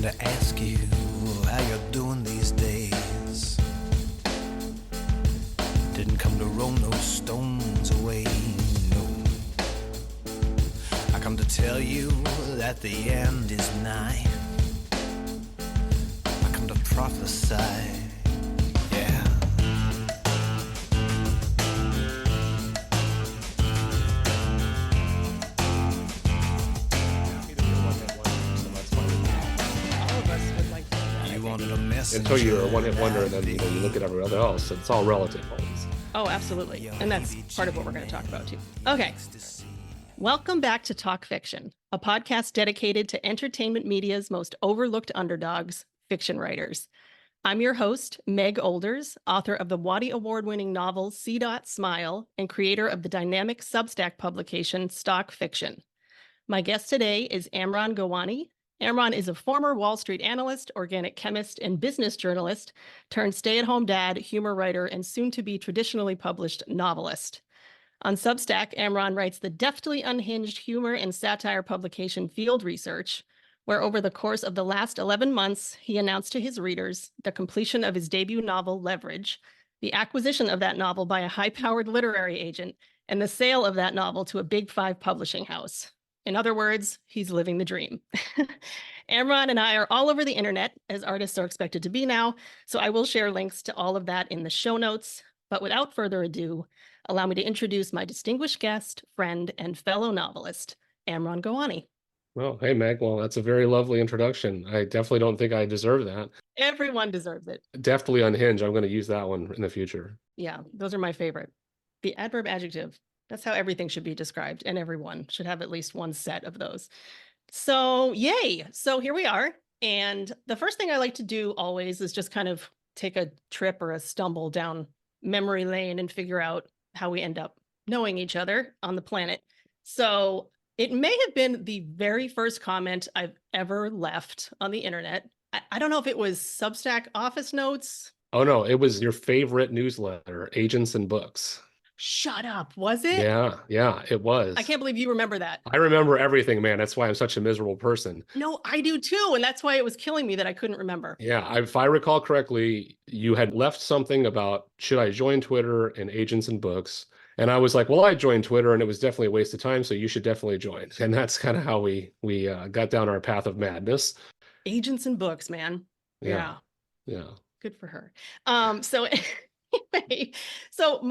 come to ask you how you're doing these days. Didn't come to roll no stones away, no. I come to tell you that the end is nigh. I come to prophesy, yeah. You wanted a message until you're a one-hit wonder, and then you look at everyone else. It's all relative always. Oh, absolutely. And that's part of what we're going to talk about too. Okay. Welcome back to Talk Fiction, a podcast dedicated to entertainment media's most overlooked underdogs, fiction writers. I'm your host, Meg Olders, author of the Waddy Award-winning novel C. Smile and creator of the dynamic Substack publication Stock Fiction. My guest today is Amran Gowani. Amran is a former Wall Street analyst, organic chemist, and business journalist turned stay-at-home dad, humor writer, and soon-to-be traditionally published novelist. On Substack, Amran writes the deftly unhinged humor and satire publication Field Research, where over the course of the last 11 months, he announced to his readers the completion of his debut novel, Leverage, the acquisition of that novel by a high-powered literary agent, and the sale of that novel to a Big Five publishing house. In other words, he's living the dream. Amran and I are all over the internet, as artists are expected to be now, so I will share links to all of that in the show notes. But without further ado, allow me to introduce my distinguished guest, friend, and fellow novelist, Amran Gowani. Well, hey, Meg. Well, that's a very lovely introduction. I definitely don't think I deserve that. Everyone deserves it. Deftly unhinged. I'm going to use that one in the future. Yeah, those are my favorite. The adverb adjective. That's how everything should be described, and everyone should have at least one set of those. So yay. So here we are. And the first thing I like to do always is just kind of take a trip or a stumble down memory lane and figure out how we end up knowing each other on the planet. So it may have been the very first comment I've ever left on the internet. I don't know if it was Substack office notes. Oh, no, it was your favorite newsletter, Agents and Books. Shut up. Was it? Yeah, it was. I can't believe you remember that. I remember everything, man. That's why I'm such a miserable person. No, I do too. And that's why it was killing me that I couldn't remember. Yeah, if I recall correctly, you had left something about, should I join Twitter and Agents and Books? And I was like, well, I joined Twitter and it was definitely a waste of time, so you should definitely join. And that's kind of how we got down our path of madness. Agents and Books, man. Yeah. Good for her. So anyway, so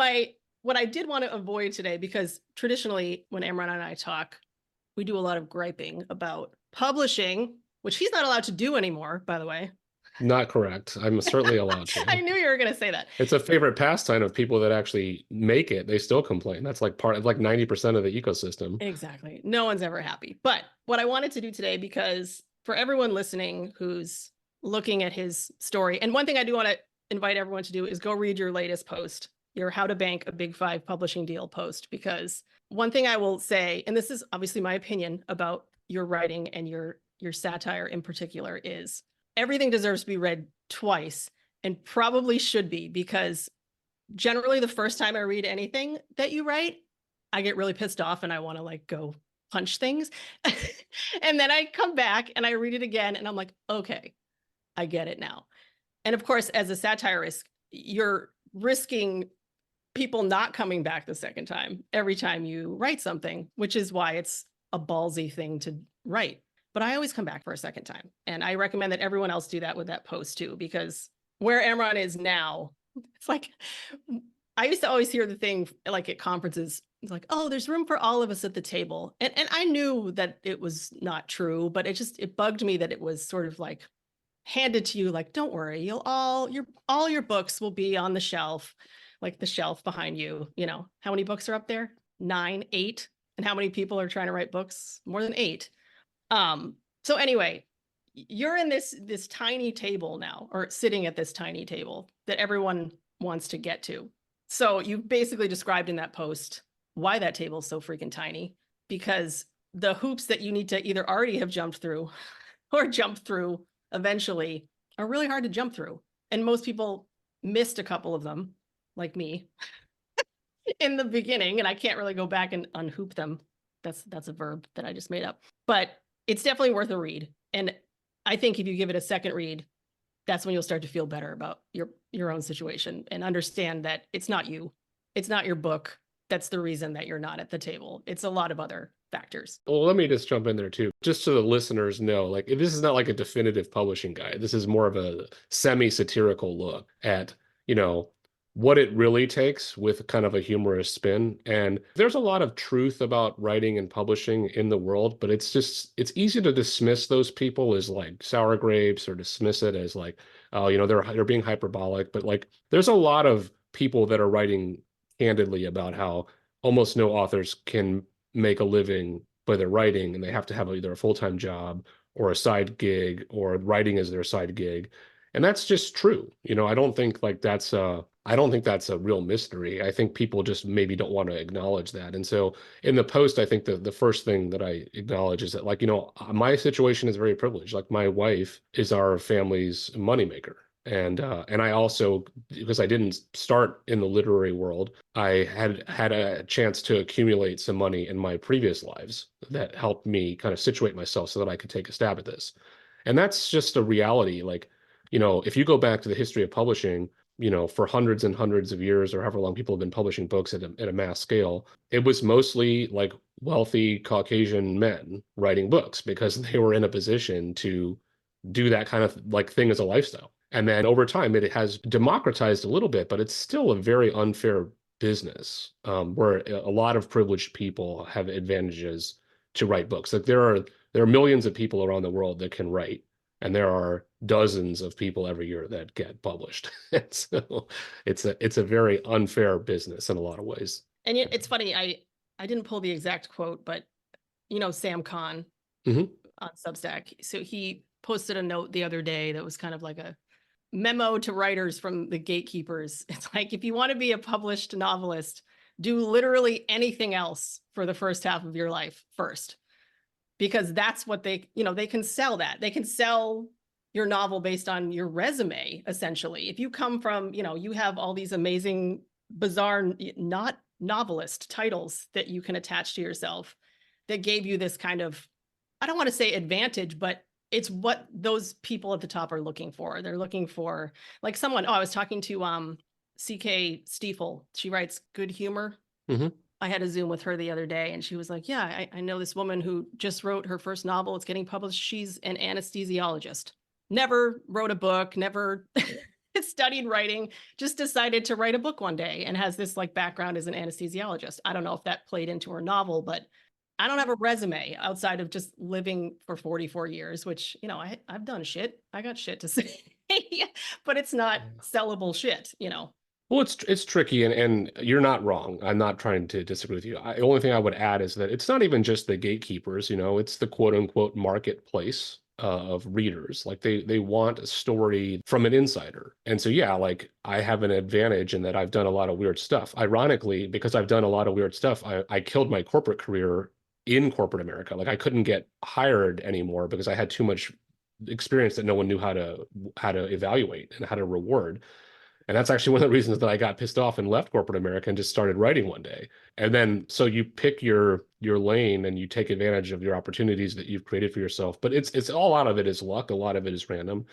what I did want to avoid today, because traditionally when Amran and I talk, we do a lot of griping about publishing, which he's not allowed to do anymore, by the way. Not correct. I'm certainly allowed to. I knew you were going to say that. It's a favorite pastime of people that actually make it. They still complain. That's like part of like 90% of the ecosystem. Exactly. No one's ever happy. But what I wanted to do today, because for everyone listening who's looking at his story, and one thing I do want to invite everyone to do is go read your latest post, your How to Bank a Big Five publishing deal post, because one thing I will say, and this is obviously my opinion about your writing and your satire in particular, is everything deserves to be read twice, and probably should be, because generally the first time I read anything that you write, I get really pissed off and I want to like go punch things. And then I come back and I read it again and I'm like, okay, I get it now. And of course, as a satirist, you're risking people not coming back the second time every time you write something, which is why it's a ballsy thing to write. But I always come back for a second time. And I recommend that everyone else do that with that post too, because where Amran is now, it's like, I used to always hear the thing like at conferences, it's like, oh, there's room for all of us at the table. And I knew that it was not true, but it bugged me that it was sort of like handed to you, like, don't worry, all your books will be on the shelf, like the shelf behind you. You know, how many books are up there? 9, 8. And how many people are trying to write books? More than 8. So anyway, you're in this tiny table now, or sitting at this tiny table that everyone wants to get to. So you basically described in that post why that table is so freaking tiny, because the hoops that you need to either already have jumped through or jump through eventually are really hard to jump through. And most people missed a couple of them, like me, in the beginning, and I can't really go back and unhoop them. That's a verb that I just made up. But it's definitely worth a read. And I think if you give it a second read, that's when you'll start to feel better about your own situation and understand that it's not you. It's not your book. That's the reason that you're not at the table. It's a lot of other factors. Well, let me just jump in there too, just so the listeners know, like this is not like a definitive publishing guide. This is more of a semi-satirical look at, what it really takes with kind of a humorous spin. And there's a lot of truth about writing and publishing in the world, but it's easy to dismiss those people as like sour grapes or dismiss it as like, oh, they're being hyperbolic. But like there's a lot of people that are writing candidly about how almost no authors can make a living by their writing, and they have to have either a full-time job or a side gig, or writing as their side gig. And that's just true. I don't think like that's a real mystery. I think people just maybe don't want to acknowledge that. And so in the post, I think the first thing that I acknowledge is that, like, my situation is very privileged. Like, my wife is our family's moneymaker. And I also, because I didn't start in the literary world, I had a chance to accumulate some money in my previous lives that helped me kind of situate myself so that I could take a stab at this. And that's just a reality. Like, if you go back to the history of publishing, for hundreds and hundreds of years, or however long people have been publishing books at a mass scale, it was mostly like wealthy Caucasian men writing books because they were in a position to do that kind of like thing as a lifestyle. And then over time, it has democratized a little bit, but it's still a very unfair business, where a lot of privileged people have advantages to write books. Like there are millions of people around the world that can write, and there are dozens of people every year that get published. And so it's a very unfair business in a lot of ways. And it's funny, I didn't pull the exact quote, but Sam Khan Mhm. on Substack. So he posted a note the other day that was kind of like a memo to writers from the gatekeepers. It's like, if you want to be a published novelist, do literally anything else for the first half of your life first, because that's what they can sell that. They can sell your novel based on your resume, essentially. If you come from, you have all these amazing, bizarre, not novelist titles that you can attach to yourself that gave you this kind of, I don't want to say advantage, but it's what those people at the top are looking for. They're looking for like someone, I was talking to CK Stiefel. She writes Good Humor. Mm-hmm. I had a Zoom with her the other day, and she was like, yeah, I know this woman who just wrote her first novel. It's getting published. She's an anesthesiologist. Never wrote a book, never studied writing, just decided to write a book one day and has this like background as an anesthesiologist. I don't know if that played into her novel, but I don't have a resume outside of just living for 44 years, which, I've done shit. I got shit to say, but it's not sellable shit, Well, it's tricky, and you're not wrong. I'm not trying to disagree with you. The only thing I would add is that it's not even just the gatekeepers, it's the quote unquote marketplace of readers. Like they want a story from an insider. And so, yeah, like I have an advantage in that I've done a lot of weird stuff. Ironically, because I've done a lot of weird stuff, I killed my corporate career in corporate America. Like I couldn't get hired anymore because I had too much experience that no one knew how to evaluate and how to reward. And that's actually one of the reasons that I got pissed off and left corporate America and just started writing one day. And then so you pick your lane and you take advantage of your opportunities that you've created for yourself. But it's all out of it is luck. A lot of it is random.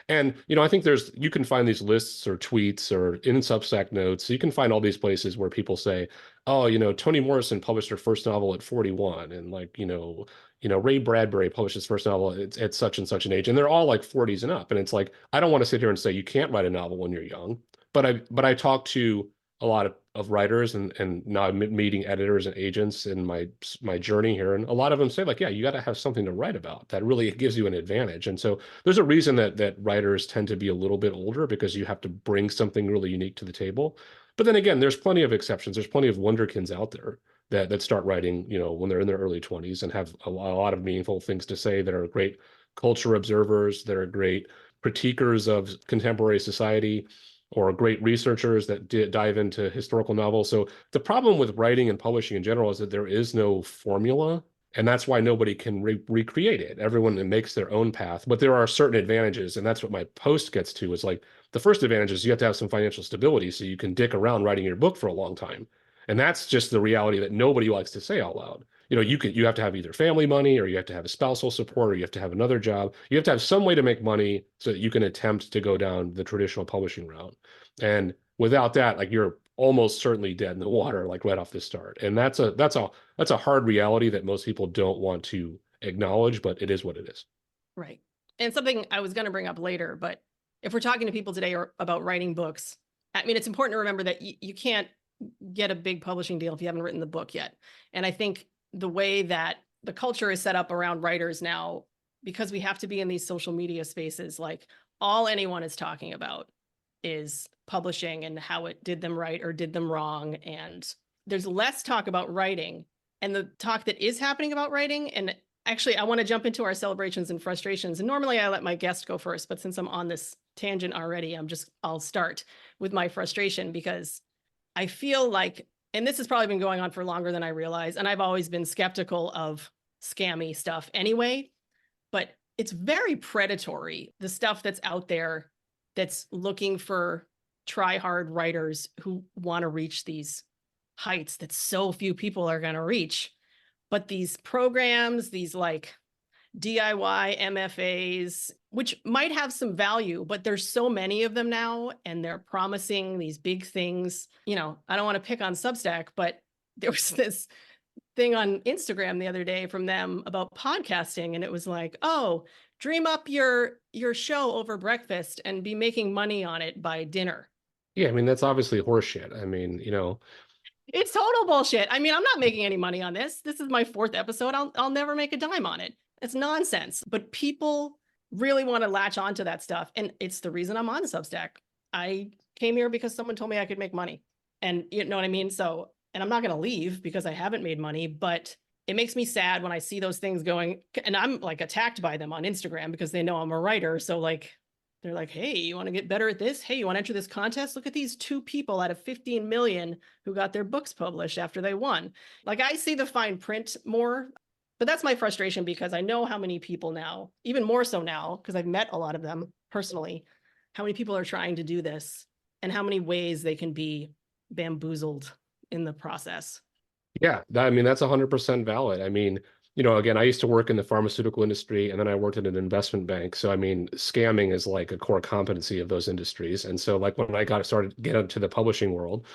And I think you can find these lists or tweets or in Substack notes. You can find all these places where people say, oh, Toni Morrison published her first novel at 41, and like, Ray Bradbury published his first novel at such and such an age, and they're all like 40s and up. And it's like, I don't want to sit here and say you can't write a novel when you're young. But I talk to a lot of writers, and now I'm meeting editors and agents in my journey here, and a lot of them say like, yeah, you got to have something to write about that really gives you an advantage. And so there's a reason that writers tend to be a little bit older, because you have to bring something really unique to the table. But then again, there's plenty of exceptions. There's plenty of wonderkins out there that start writing, when they're in their early 20s and have a lot of meaningful things to say, that are great culture observers, that are great critiquers of contemporary society, or great researchers that dive into historical novels. So the problem with writing and publishing in general is that there is no formula, and that's why nobody can recreate it. Everyone makes their own path, but there are certain advantages, and that's what my post gets to, is like, the first advantage is you have to have some financial stability so you can dick around writing your book for a long time. And that's just the reality that nobody likes to say out loud. you have to have either family money, or you have to have a spousal support, or you have to have another job. You have to have some way to make money so that you can attempt to go down the traditional publishing route. And without that, like, you're almost certainly dead in the water, like, right off the start. And that's a hard reality that most people don't want to acknowledge, but it is what it is. Right. And something I was going to bring up later, but if we're talking to people today about writing books, I mean, it's important to remember that you can't get a big publishing deal if you haven't written the book yet. And I think the way that the culture is set up around writers now, because we have to be in these social media spaces, like, all anyone is talking about is publishing and how it did them right or did them wrong. And there's less talk about writing, and the talk that is happening about writing. And actually, I want to jump into our celebrations and frustrations. And normally I let my guest go first, but since I'm on this tangent already, I'll start with my frustration, because I feel like, and this has probably been going on for longer than I realize, and I've always been skeptical of scammy stuff anyway, but it's very predatory, the stuff that's out there that's looking for try-hard writers who want to reach these heights that so few people are going to reach. But these programs, these like DIY MFAs, which might have some value, but there's so many of them now, and they're promising these big things. I don't want to pick on Substack, but there was this thing on Instagram the other day from them about podcasting, and it was like, oh, dream up your show over breakfast and be making money on it by dinner. Yeah, I mean, that's obviously horseshit. I mean, It's total bullshit. I mean, I'm not making any money on this. This is my 4th episode. I'll never make a dime on it. It's nonsense. But people really want to latch onto that stuff. And it's the reason I'm on Substack. I came here because someone told me I could make money. And you know what I mean? So, and I'm not going to leave because I haven't made money, but it makes me sad when I see those things going, and I'm like attacked by them on Instagram because they know I'm a writer. So like, they're like, hey, you want to get better at this? Hey, you want to enter this contest? Look at these 2 people out of 15 million who got their books published after they won. Like, I see the fine print more, but that's my frustration, because I know how many people now, even more so now, because I've met a lot of them personally, how many people are trying to do this and how many ways they can be bamboozled in the process. Yeah, I mean, that's 100% valid. I mean, again, I used to work in the pharmaceutical industry, and then I worked at an investment bank. So, I mean, scamming is like a core competency of those industries. And so, like, when I started to get into the publishing world,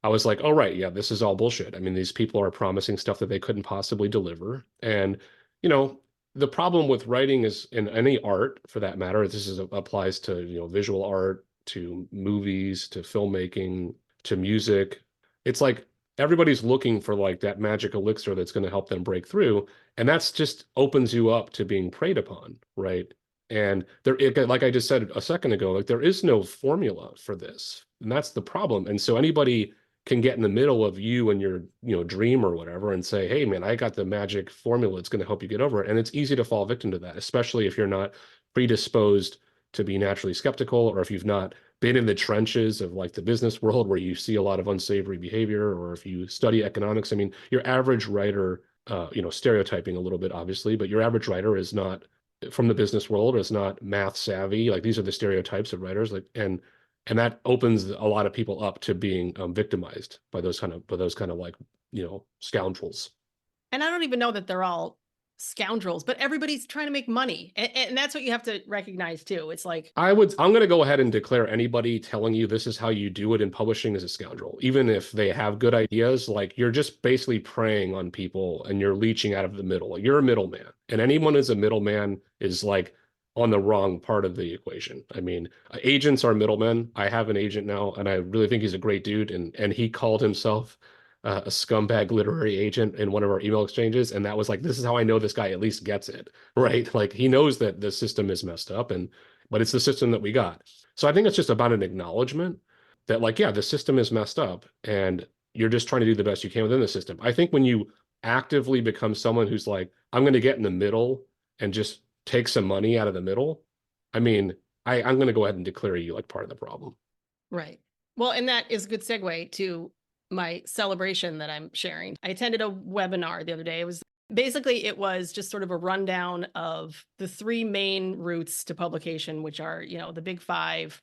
I was like, oh, right, yeah, this is all bullshit. I mean, these people are promising stuff that they couldn't possibly deliver. And, the problem with writing is, in any art for that matter, applies to, visual art, to movies, to filmmaking, to music. It's like, everybody's looking for like that magic elixir that's going to help them break through. And that's just opens you up to being preyed upon, right? And like I just said a second ago, like, there is no formula for this. And that's the problem. And so anybody can get in the middle of you and your, dream or whatever and say, hey, man, I got the magic formula. It's going to help you get over it. And it's easy to fall victim to that, especially if you're not predisposed to be naturally skeptical, or if you've not been in the trenches of like the business world where you see a lot of unsavory behavior, or if you study economics. I mean, your average writer, stereotyping a little bit, obviously, but your average writer is not from the business world, or is not math savvy. Like, these are the stereotypes of writers, like, and that opens a lot of people up to being victimized by those kind of like, scoundrels. And I don't even know that they're all scoundrels, but everybody's trying to make money. And that's what you have to recognize too. It's like, I'm going to go ahead and declare anybody telling you this is how you do it in publishing is a scoundrel. Even if they have good ideas, like, you're just basically preying on people and you're leeching out of the middle. You're a middleman, and anyone who's a middleman is like on the wrong part of the equation. I mean, agents are middlemen. I have an agent now, and I really think he's a great dude. And he called himself a scumbag literary agent in one of our email exchanges. And that was like, this is how I know this guy at least gets it, right? Like, he knows that the system is messed up, but it's the system that we got. So I think it's just about an acknowledgement that, like, yeah, the system is messed up and you're just trying to do the best you can within the system. I think when you actively become someone who's like, I'm going to get in the middle and just take some money out of the middle, I mean, I'm going to go ahead and declare you like part of the problem. right. Well, and that is a good segue to my celebration that I'm sharing. I attended a webinar the other day. It was just sort of a rundown of the 3 main routes to publication, which are, the big 5,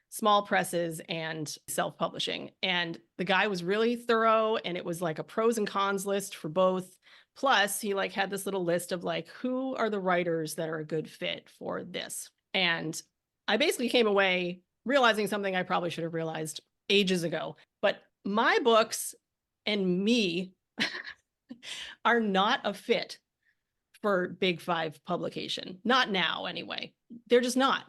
small presses and self-publishing. And the guy was really thorough, and it was like a pros and cons list for both. Plus, he like had this little list of like, who are the writers that are a good fit for this? And I basically came away realizing something I probably should have realized ages ago. But my books and me are not a fit for Big Five publication. Not now, anyway. They're just not.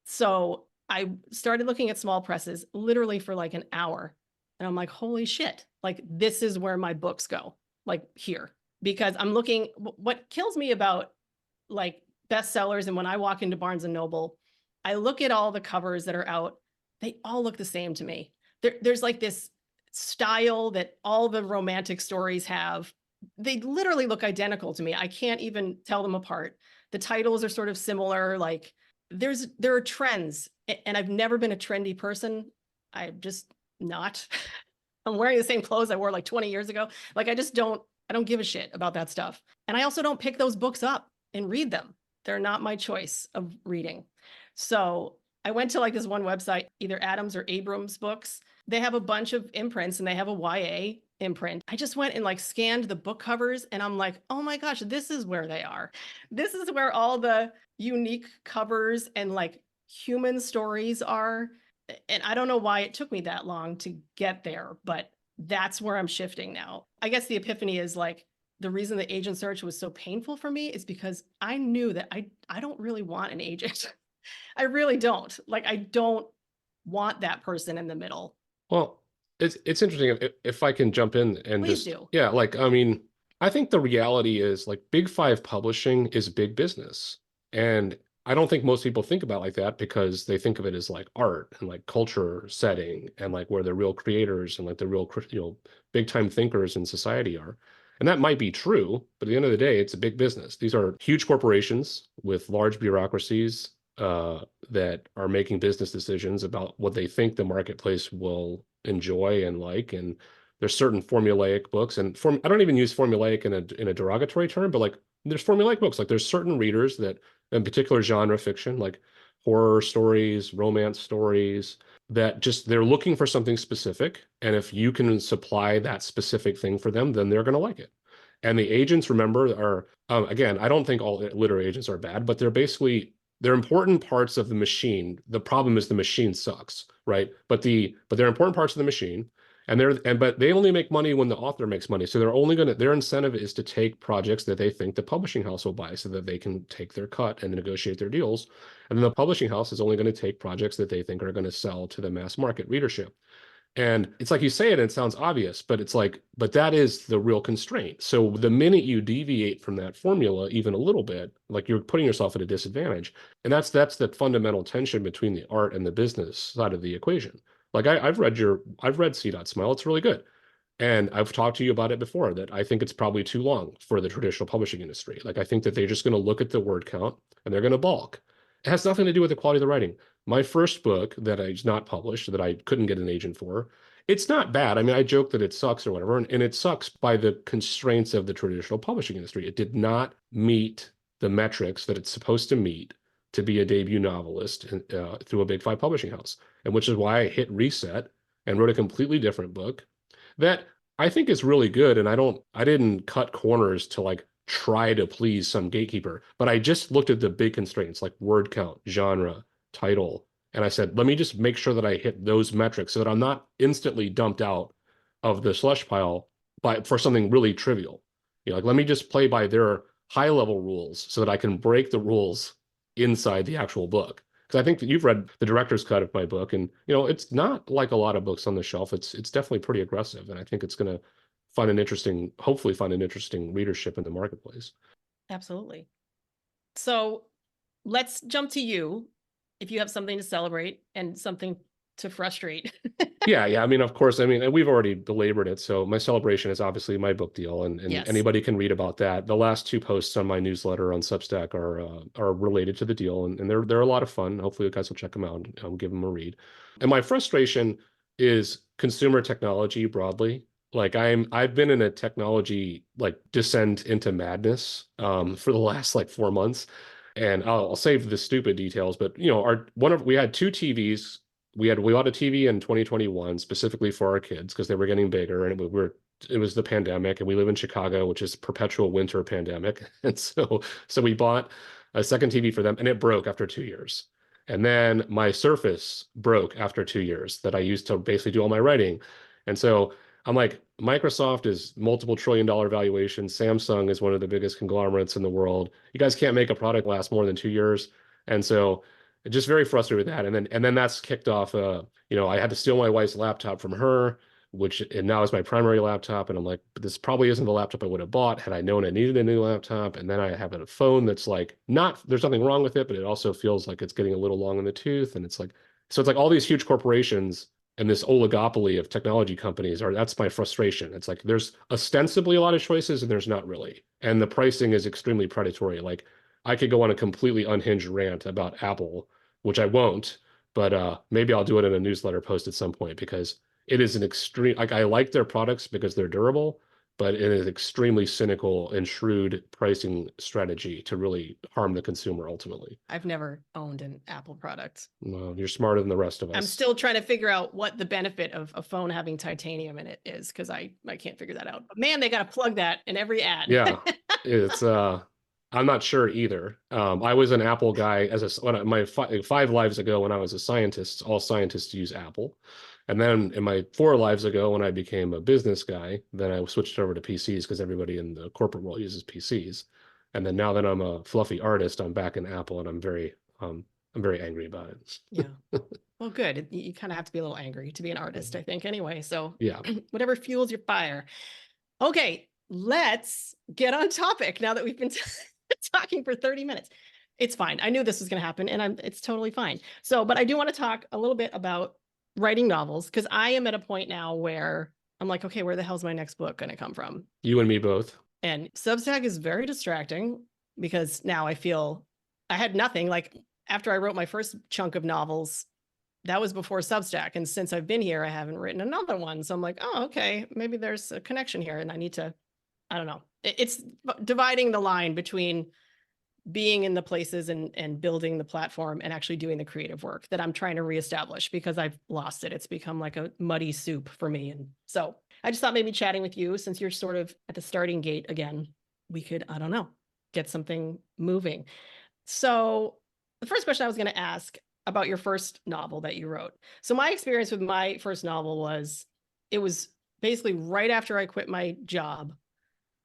So I started looking at small presses literally for like an hour. And I'm like, holy shit, like this is where my books go, like here. Because I'm looking, what kills me about like bestsellers, and when I walk into Barnes and Noble, I look at all the covers that are out, they all look the same to me. There's like this style that all the romantic stories have. They literally look identical to me. I can't even tell them apart. The titles are sort of similar. Like there are trends, and I've never been a trendy person. I'm just not. I'm wearing the same clothes I wore like 20 years ago. Like I don't give a shit about that stuff. And I also don't pick those books up and read them. They're not my choice of reading. So I went to like this one website, either Adams or Abrams Books. They have a bunch of imprints and they have a YA imprint. I just went and like scanned the book covers and I'm like, oh my gosh, this is where they are. This is where all the unique covers and like human stories are. And I don't know why it took me that long to get there, but that's where I'm shifting now. I guess the epiphany is like the reason the agent search was so painful for me is because I knew that I don't really want an agent. I really don't. Like I don't want that person in the middle. Well, it's interesting if I can jump in and Please do. yeah, like I mean, I think the reality is like Big Five publishing is big business. And I don't think most people think about it like that because they think of it as like art and like culture setting and like where the real creators and like the real, big time thinkers in society are. And that might be true, but at the end of the day, it's a big business. These are huge corporations with large bureaucracies that are making business decisions about what they think the marketplace will enjoy and like. And there's certain formulaic books, and I don't even use formulaic in a derogatory term, but like there's formulaic books. Like there's certain readers that, in particular genre fiction, like horror stories, romance stories, that just they're looking for something specific. And if you can supply that specific thing for them, then they're going to like it. And the agents, remember, are again, I don't think all literary agents are bad, but they're important parts of the machine. The problem is the machine sucks, right? But they're important parts of the machine. But they only make money when the author makes money. So their incentive is to take projects that they think the publishing house will buy so that they can take their cut and negotiate their deals. And then the publishing house is only going to take projects that they think are going to sell to the mass market readership. And it's like you say it and it sounds obvious, but it's like, but that is the real constraint. So the minute you deviate from that formula even a little bit, like you're putting yourself at a disadvantage. And that's the fundamental tension between the art and the business side of the equation. Like I've read C. Smile. It's really good. And I've talked to you about it before that I think it's probably too long for the traditional publishing industry. Like I think that they're just going to look at the word count and they're going to balk. It has nothing to do with the quality of the writing. My first book that is not published, that I couldn't get an agent for, it's not bad. I mean, I joke that it sucks or whatever, and it sucks by the constraints of the traditional publishing industry. It did not meet the metrics that it's supposed to meet to be a debut novelist through a Big Five publishing house, and which is why I hit reset and wrote a completely different book that I think is really good. And I didn't cut corners to like try to please some gatekeeper, but I just looked at the big constraints like word count, genre, title, and I said, let me just make sure that I hit those metrics so that I'm not instantly dumped out of the slush pile for something really trivial. Like let me just play by their high level rules so that I can break the rules inside the actual book. Because I think that you've read the director's cut of my book, and it's not like a lot of books on the shelf. It's definitely pretty aggressive, and I think it's going to hopefully find an interesting readership in the marketplace. Absolutely. So let's jump to you. If you have something to celebrate and something to frustrate. Yeah. I mean, of course, and we've already belabored it. So my celebration is obviously my book deal, and Yes. Anybody can read about that. The last two posts on my newsletter on Substack are related to the deal, and they're a lot of fun. Hopefully, you guys will check them out and give them a read. And my frustration is consumer technology broadly. Like I've been in a technology like descent into madness for the last like 4 months. And I'll save the stupid details, but we had two TVs. We bought a TV in 2021 specifically for our kids because they were getting bigger, and we were it was the pandemic, and we live in Chicago, which is perpetual winter pandemic. And so we bought a second TV for them, and it broke after 2 years. And then my Surface broke after 2 years that I used to basically do all my writing. And so I'm like, Microsoft is multiple $1 trillion valuation. Samsung is one of the biggest conglomerates in the world. You guys can't make a product last more than 2 years. And so just very frustrated with that. And then that's kicked off, I had to steal my wife's laptop from her, and now is my primary laptop. And I'm like, but this probably isn't the laptop I would have bought had I known I needed a new laptop. And then I have a phone that's like, there's nothing wrong with it, but it also feels like it's getting a little long in the tooth. And it's like all these huge corporations and this oligopoly of technology companies that's my frustration. It's like, there's ostensibly a lot of choices and there's not really. And the pricing is extremely predatory. Like, I could go on a completely unhinged rant about Apple, which I won't, but maybe I'll do it in a newsletter post at some point, because it is an extreme, like, I like their products because they're durable, but it is extremely cynical and shrewd pricing strategy to really harm the consumer ultimately. I've never owned an Apple product. Well, you're smarter than the rest of us. I'm still trying to figure out what the benefit of a phone having titanium in it is, because I can't figure that out. But man, they got to plug that in every ad. Yeah, it's I'm not sure either. I was an Apple guy my 5 lives ago when I was a scientist. All scientists use Apple. And then in my 4 lives ago, when I became a business guy, then I switched over to PCs because everybody in the corporate world uses PCs. And then now that I'm a fluffy artist, I'm back in Apple, and I'm very angry about it. Yeah. Well, good. You kind of have to be a little angry to be an artist, I think, anyway. So yeah, whatever fuels your fire. Okay, let's get on topic now that we've been talking for 30 minutes. It's fine. I knew this was going to happen, and it's totally fine. So, but I do want to talk a little bit about writing novels, because I am at a point now where I'm like, okay, where the hell's my next book going to come from? You and me both. And Substack is very distracting, because now I feel I had nothing. Like, after I wrote my first chunk of novels, that was before Substack. And since I've been here, I haven't written another one. So I'm like, oh, okay, maybe there's a connection here, and I need to, I don't know. It's dividing the line between being in the places and building the platform and actually doing the creative work that I'm trying to reestablish, because I've lost it. It's become like a muddy soup for me. And so I just thought maybe chatting with you, since you're sort of at the starting gate again, we could, I don't know, get something moving. So the first question I was going to ask about your first novel that you wrote. So my experience with my first novel was, it was basically right after I quit my job,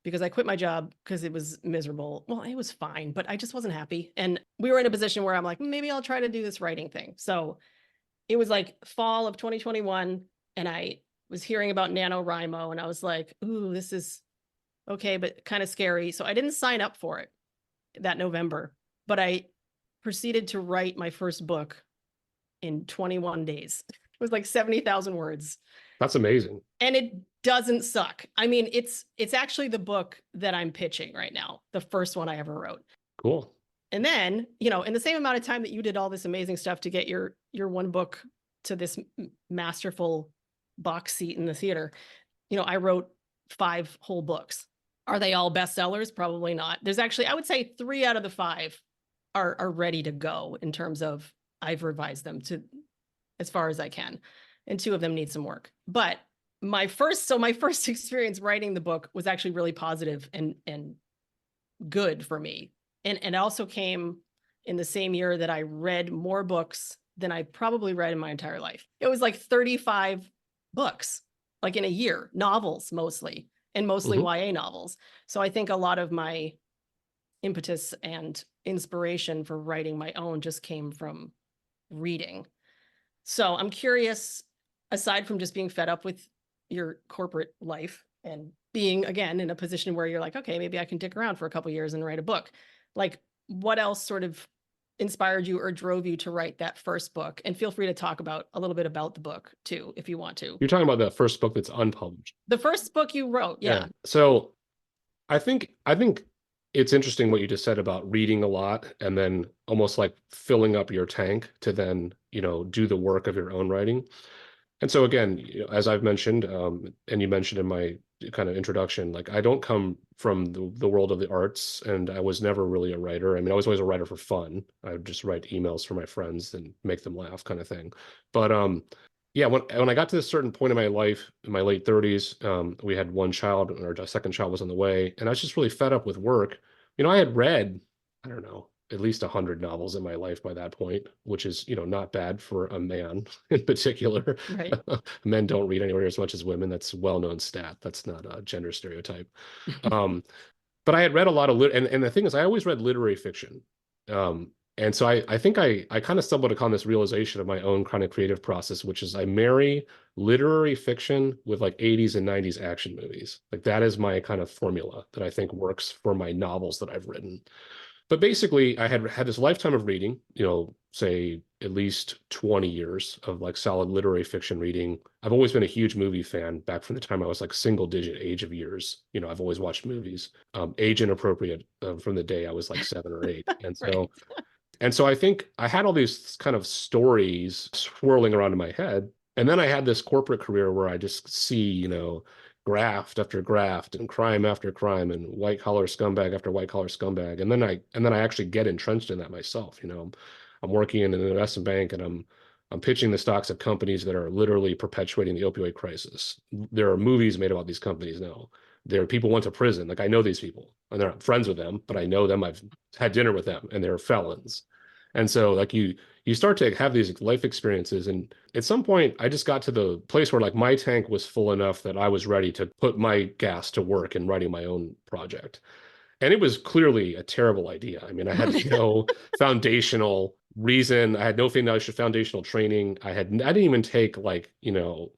because I quit my job because it was miserable. Well, it was fine, but I just wasn't happy. And we were in a position where I'm like, maybe I'll try to do this writing thing. So it was like fall of 2021, and I was hearing about NaNoWriMo, and I was like, ooh, this is okay, but kind of scary. So I didn't sign up for it that November, but I proceeded to write my first book in 21 days. It was like 70,000 words. That's amazing. And it doesn't suck. I mean, it's actually the book that I'm pitching right now, the first one I ever wrote. Cool. And then, in the same amount of time that you did all this amazing stuff to get your one book to this masterful box seat in the theater, I wrote 5 whole books. Are they all bestsellers? Probably not. There's actually, I would say 3 out of the 5 are ready to go, in terms of I've revised them to as far as I can. And 2 of them need some work. But my first experience writing the book was actually really positive and good for me. And it also came in the same year that I read more books than I probably read in my entire life. It was like 35 books, like in a year, novels mostly, and mostly YA novels. So I think a lot of my impetus and inspiration for writing my own just came from reading. So I'm curious, aside from just being fed up with your corporate life and being, again, in a position where you're like, okay, maybe I can dick around for a couple of years and write a book. Like, what else sort of inspired you or drove you to write that first book? And feel free to talk about a little bit about the book too, if you want to. You're talking about the first book that's unpublished. The first book you wrote. Yeah. So I think it's interesting what you just said about reading a lot and then almost like filling up your tank to then, do the work of your own writing. And so again, as I've mentioned, and you mentioned in my kind of introduction, like, I don't come from the world of the arts, and I was never really a writer. I mean, I was always a writer for fun. I would just write emails for my friends and make them laugh, kind of thing. But yeah, when I got to this certain point in my life, in my late 30s, we had one child, or our second child was on the way, and I was just really fed up with work. I had read, I don't know, at least 100 novels in my life by that point, which is, not bad for a man in particular. Right. Men don't read anywhere as much as women. That's a well-known stat. That's not a gender stereotype. Um, but I had read a lot of and the thing is, I always read literary fiction. And so I think I kind of stumbled upon this realization of my own kind of creative process, which is I marry literary fiction with like 80s and 90s action movies. Like that is my kind of formula that I think works for my novels that I've written. But basically, I had this lifetime of reading, say at least 20 years of like solid literary fiction reading. I've always been a huge movie fan back from the time I was like single digit age of years. I've always watched movies, age inappropriate from the day I was like 7 or 8. And Right. so I think I had all these kind of stories swirling around in my head. And then I had this corporate career where I just see, graft after graft and crime after crime and white collar scumbag after white collar scumbag. And then I actually get entrenched in that myself. I'm working in an investment bank, and I'm pitching the stocks of companies that are literally perpetuating the opioid crisis. There are movies made about these companies now. There are people went to prison. Like I know these people, and they're not friends with them, but I know them. I've had dinner with them, and they're felons. And so like you start to have these life experiences, and at some point I just got to the place where like my tank was full enough that I was ready to put my gas to work in writing my own project. And it was clearly a terrible idea. I mean, I had no foundational reason. I had no foundational training. I didn't even take like,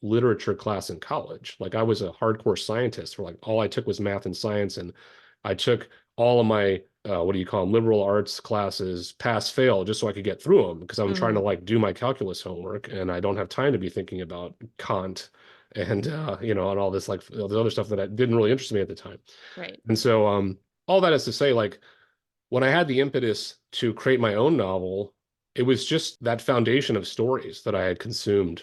literature class in college. Like I was a hardcore scientist where like all I took was math and science. And I took all of my, what do you call them, liberal arts classes, pass, fail, just so I could get through them because I'm trying to like do my calculus homework, and I don't have time to be thinking about Kant and, and all this, like the other stuff that didn't really interest me at the time. Right. And so, all that is to say, like, when I had the impetus to create my own novel, it was just that foundation of stories that I had consumed,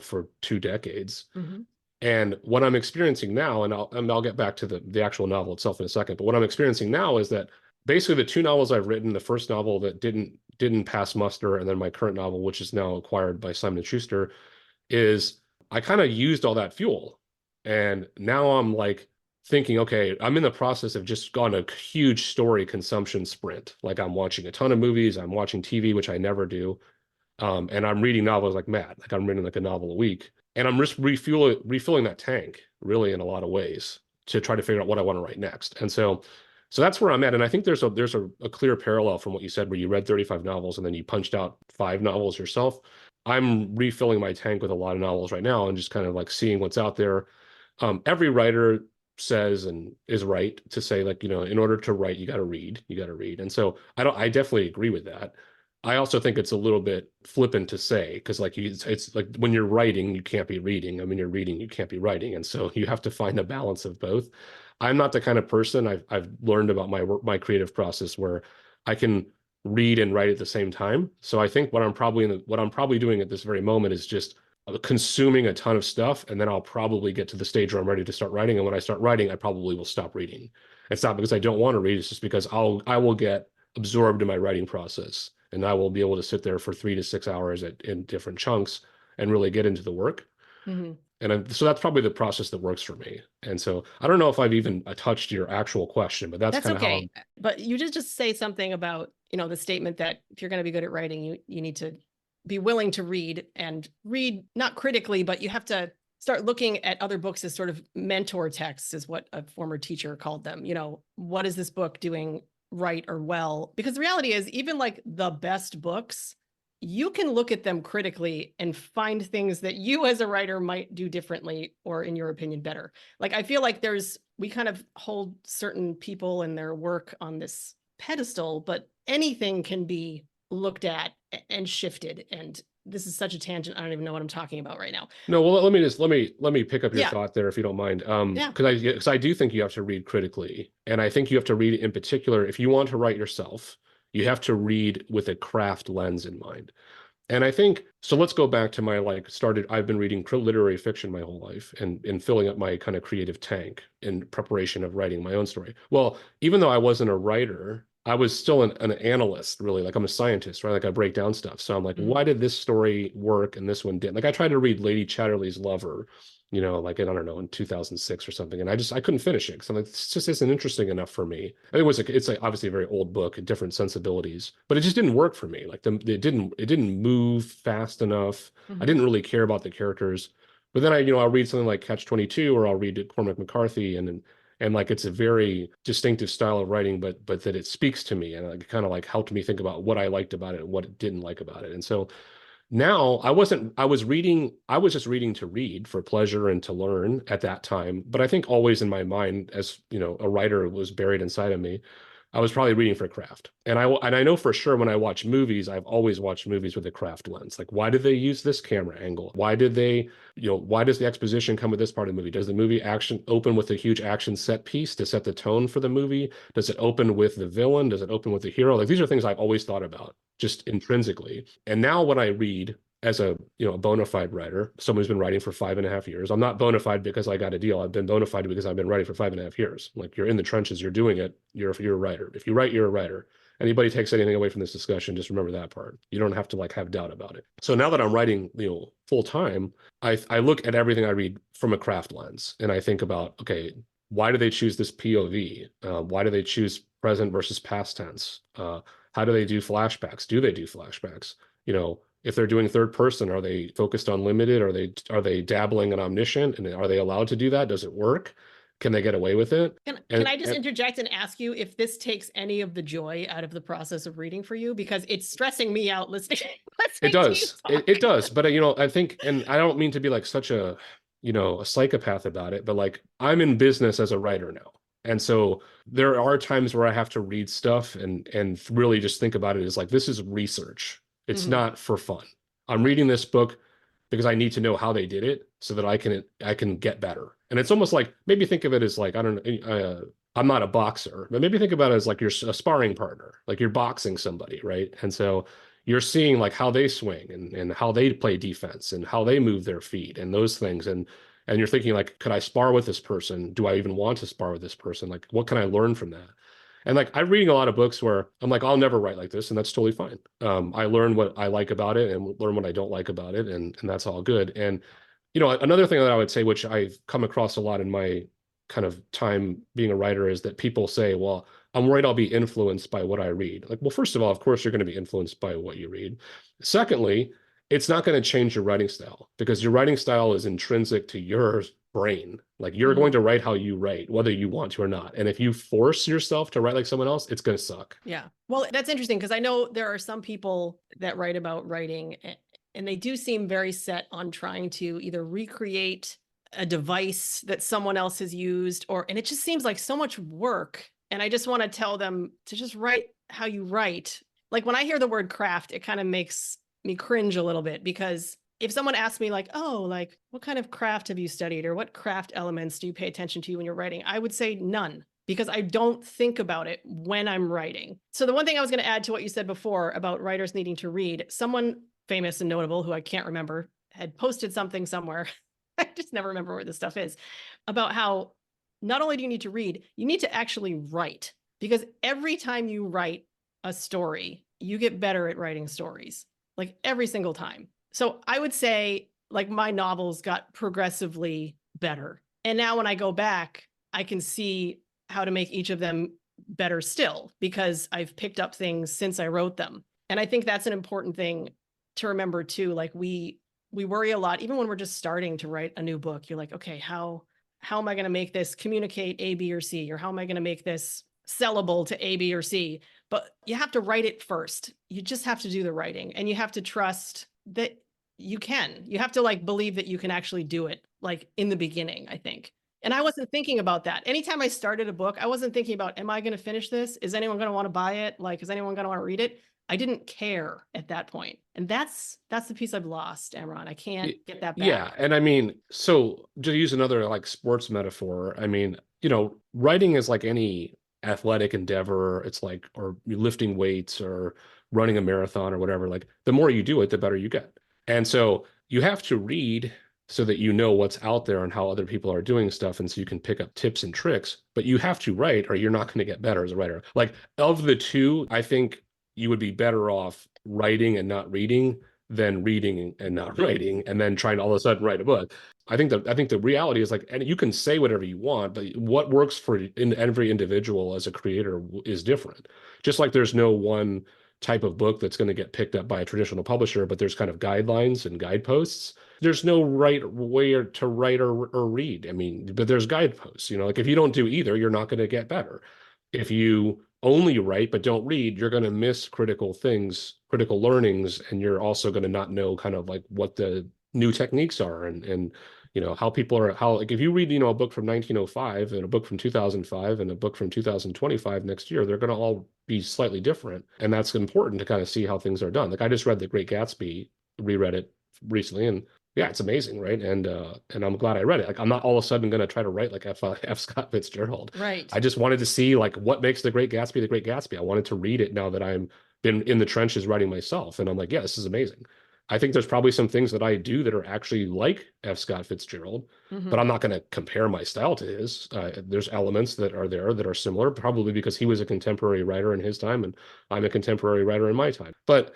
for 2 decades. Mm-hmm. And what I'm experiencing now, and I'll get back to the actual novel itself in a second, but what I'm experiencing now is that basically the two novels I've written, the first novel that didn't pass muster, and then my current novel, which is now acquired by Simon & Schuster, is I kind of used all that fuel. And now I'm like thinking, okay, I'm in the process of just gone a huge story consumption sprint. Like I'm watching a ton of movies, I'm watching TV, which I never do. And I'm reading novels like mad. Like I'm reading like a novel a week. And I'm just refilling that tank really in a lot of ways to try to figure out what I want to write next. And so that's where I'm at. And I think there's a clear parallel from what you said, where you read 35 novels and then you punched out 5 novels yourself. I'm refilling my tank with a lot of novels right now and just kind of like seeing what's out there. Every writer says and is right to say, like, in order to write, you got to read. And so I definitely agree with that. I also think it's a little bit flippant to say, because like it's like when you're writing, you can't be reading. I mean, you're reading, you can't be writing. And so you have to find a balance of both. I'm not the kind of person. I've learned about my creative process where I can read and write at the same time. So I think what I'm probably doing at this very moment is just consuming a ton of stuff, and then I'll probably get to the stage where I'm ready to start writing. And when I start writing, I probably will stop reading. It's not because I don't want to read, it's just because I will get absorbed in my writing process, and I will be able to sit there for 3 to 6 hours in different chunks and really get into the work. Mm-hmm. And so that's probably the process that works for me. And so I don't know if I've even touched your actual question, but that's kind of okay. But you just say something about, the statement that if you're going to be good at writing, you need to be willing to read, and read not critically, but you have to start looking at other books as sort of mentor texts, is what a former teacher called them. What is this book doing right or well? Because the reality is, even like the best books, you can look at them critically and find things that you as a writer might do differently, or in your opinion, better. Like, I feel like we kind of hold certain people and their work on this pedestal, but anything can be looked at and shifted. And this is such a tangent, I don't even know what I'm talking about right now. No, well, let me pick up your thought there, if you don't mind. Because I do think you have to read critically, and I think you have to read in particular, if you want to write yourself, you have to read with a craft lens in mind. And I think, so let's go back to my I've been reading literary fiction my whole life, and filling up my kind of creative tank in preparation of writing my own story. Well, even though I wasn't a writer, I was still an analyst, really. Like I'm a scientist, right? Like I break down stuff. So I'm like, Mhm. why did this story work and this one didn't? Like I tried to read Lady Chatterley's Lover, like in, I don't know, in 2006 or something, and I couldn't finish it because I'm like, this just isn't interesting enough for me. And it's like obviously a very old book, different sensibilities, but it just didn't work for me. Like it didn't move fast enough. I Mhm. didn't really care about the characters. But then I'll read something like Catch 22, or I'll read Cormac McCarthy, and like it's a very distinctive style of writing, but that it speaks to me, and it kind of like helped me think about what I liked about it and what it didn't like about it. And so now I was just reading to read for pleasure and to learn at that time. But I think always in my mind, as a writer was buried inside of me, I was probably reading for craft. And I know for sure when I watch movies, I've always watched movies with a craft lens. Like, why did they use this camera angle? Why does the exposition come with this part of the movie? Does the movie action open with a huge action set piece to set the tone for the movie? Does it open with the villain? Does it open with the hero? Like, these are things I've always thought about just intrinsically. And now when I read as a bona fide writer, someone who's been writing for 5.5 years, I'm not bona fide because I got a deal. I've been bona fide because I've been writing for 5.5 years. Like, you're in the trenches, you're doing it, you're a writer. If you write, you're a writer. Anybody takes anything away from this discussion, just remember that part. You don't have to like have doubt about it. So now that I'm writing, full time, I look at everything I read from a craft lens, and I think about, okay, why do they choose this POV? Why do they choose present versus past tense? How do they do flashbacks? Do they do flashbacks? If they're doing third person, are they focused on limited? Are they dabbling in omniscient? And are they allowed to do that? Does it work? Can they get away with it? Can I just interject and ask you if this takes any of the joy out of the process of reading for you? Because it's stressing me out listening It to you does. talk. It does. But I think, and I don't mean to be like such a psychopath about it, but like I'm in business as a writer now. And so there are times where I have to read stuff and really just think about it as like, this is research. It's Mhm. not for fun. I'm reading this book because I need to know how they did it so that I can get better. And it's almost like, maybe think of it as like, I don't know, I'm not a boxer, but maybe think about it as like you're a sparring partner, like you're boxing somebody, right? And so you're seeing like how they swing and how they play defense and how they move their feet and those things. And you're thinking like, could I spar with this person? Do I even want to spar with this person? Like, what can I learn from that? And like I'm reading a lot of books where I'm like, I'll never write like this, and that's totally fine. I learn what I like about it and learn what I don't like about it, and that's all good. And another thing that I would say, which I've come across a lot in my kind of time being a writer, is that people say, well, I'm worried I'll be influenced by what I read. Like, well, first of all, of course, you're going to be influenced by what you read. Secondly, it's not going to change your writing style because your writing style is intrinsic to your brain. Like, you're going Mhm. to write how you write, whether you want to or not. And if you force yourself to write like someone else, it's going to suck. Yeah. Well, that's interesting because I know there are some people that write about writing and they do seem very set on trying to either recreate a device that someone else has used and it just seems like so much work. And I just want to tell them to just write how you write. Like when I hear the word craft, it kind of makes me cringe a little bit because if someone asks me like, oh, like what kind of craft have you studied or what craft elements do you pay attention to when you're writing? I would say none because I don't think about it when I'm writing. So the one thing I was going to add to what you said before about writers needing to read, someone famous and notable who I can't remember had posted something somewhere. I just never remember where this stuff is about how not only do you need to read, you need to actually write because every time you write a story, you get better at writing stories, like every single time. So I would say like my novels got progressively better. And now when I go back, I can see how to make each of them better still because I've picked up things since I wrote them. And I think that's an important thing to remember too. Like we worry a lot, even when we're just starting to write a new book, you're like, okay, how am I going to make this communicate A, B, or C? Or how am I going to make this sellable to A, B, or C? But you have to write it first. You just have to do the writing and you have to trust that you can. You have to like believe that you can actually do it like in the beginning, I think. And I wasn't thinking about that. Anytime I started a book, I wasn't thinking about, am I going to finish this? Is anyone going to want to buy it? Like, is anyone going to want to read it? I didn't care at that point. And that's the piece I've lost, Amran. I can't get that back. Yeah. And I mean, so to use another like sports metaphor, I mean, writing is like any athletic endeavor. It's like, or lifting weights or running a marathon or whatever. Like the more you do it, the better you get. And so you have to read so that you know what's out there and how other people are doing stuff. And so you can pick up tips and tricks, but you have to write or you're not going to get better as a writer. Like of the two, I think you would be better off writing and not reading than reading and not writing and then trying to all of a sudden write a book. I think the reality is like, and you can say whatever you want, but what works for every individual as a creator is different. Just like there's no one type of book that's going to get picked up by a traditional publisher, but there's kind of guidelines and guideposts. There's no right way to write or read. I mean, but there's guideposts, you know, like if you don't do either, you're not going to get better. If you only write but don't read, you're going to miss critical things, critical learnings, and you're also going to not know kind of like what the new techniques are and you know how people are how like if you read, you know, a book from 1905 and a book from 2005 and a book from 2025 next year, they're going to all be slightly different, and that's important to kind of see how things are done. Like I just read The Great Gatsby, reread it recently, and yeah, it's amazing, right? And I'm glad I read it. Like I'm not all of a sudden going to try to write like F. Scott Fitzgerald. Right. I just wanted to see like what makes The Great Gatsby The Great Gatsby. I wanted to read it now that I'm been in the trenches writing myself, and I'm like, yeah, this is amazing. I think there's probably some things that I do that are actually like F. Scott Fitzgerald, but I'm not going to compare my style to his. There's elements that are there that are similar, probably because he was a contemporary writer in his time, and I'm a contemporary writer in my time. But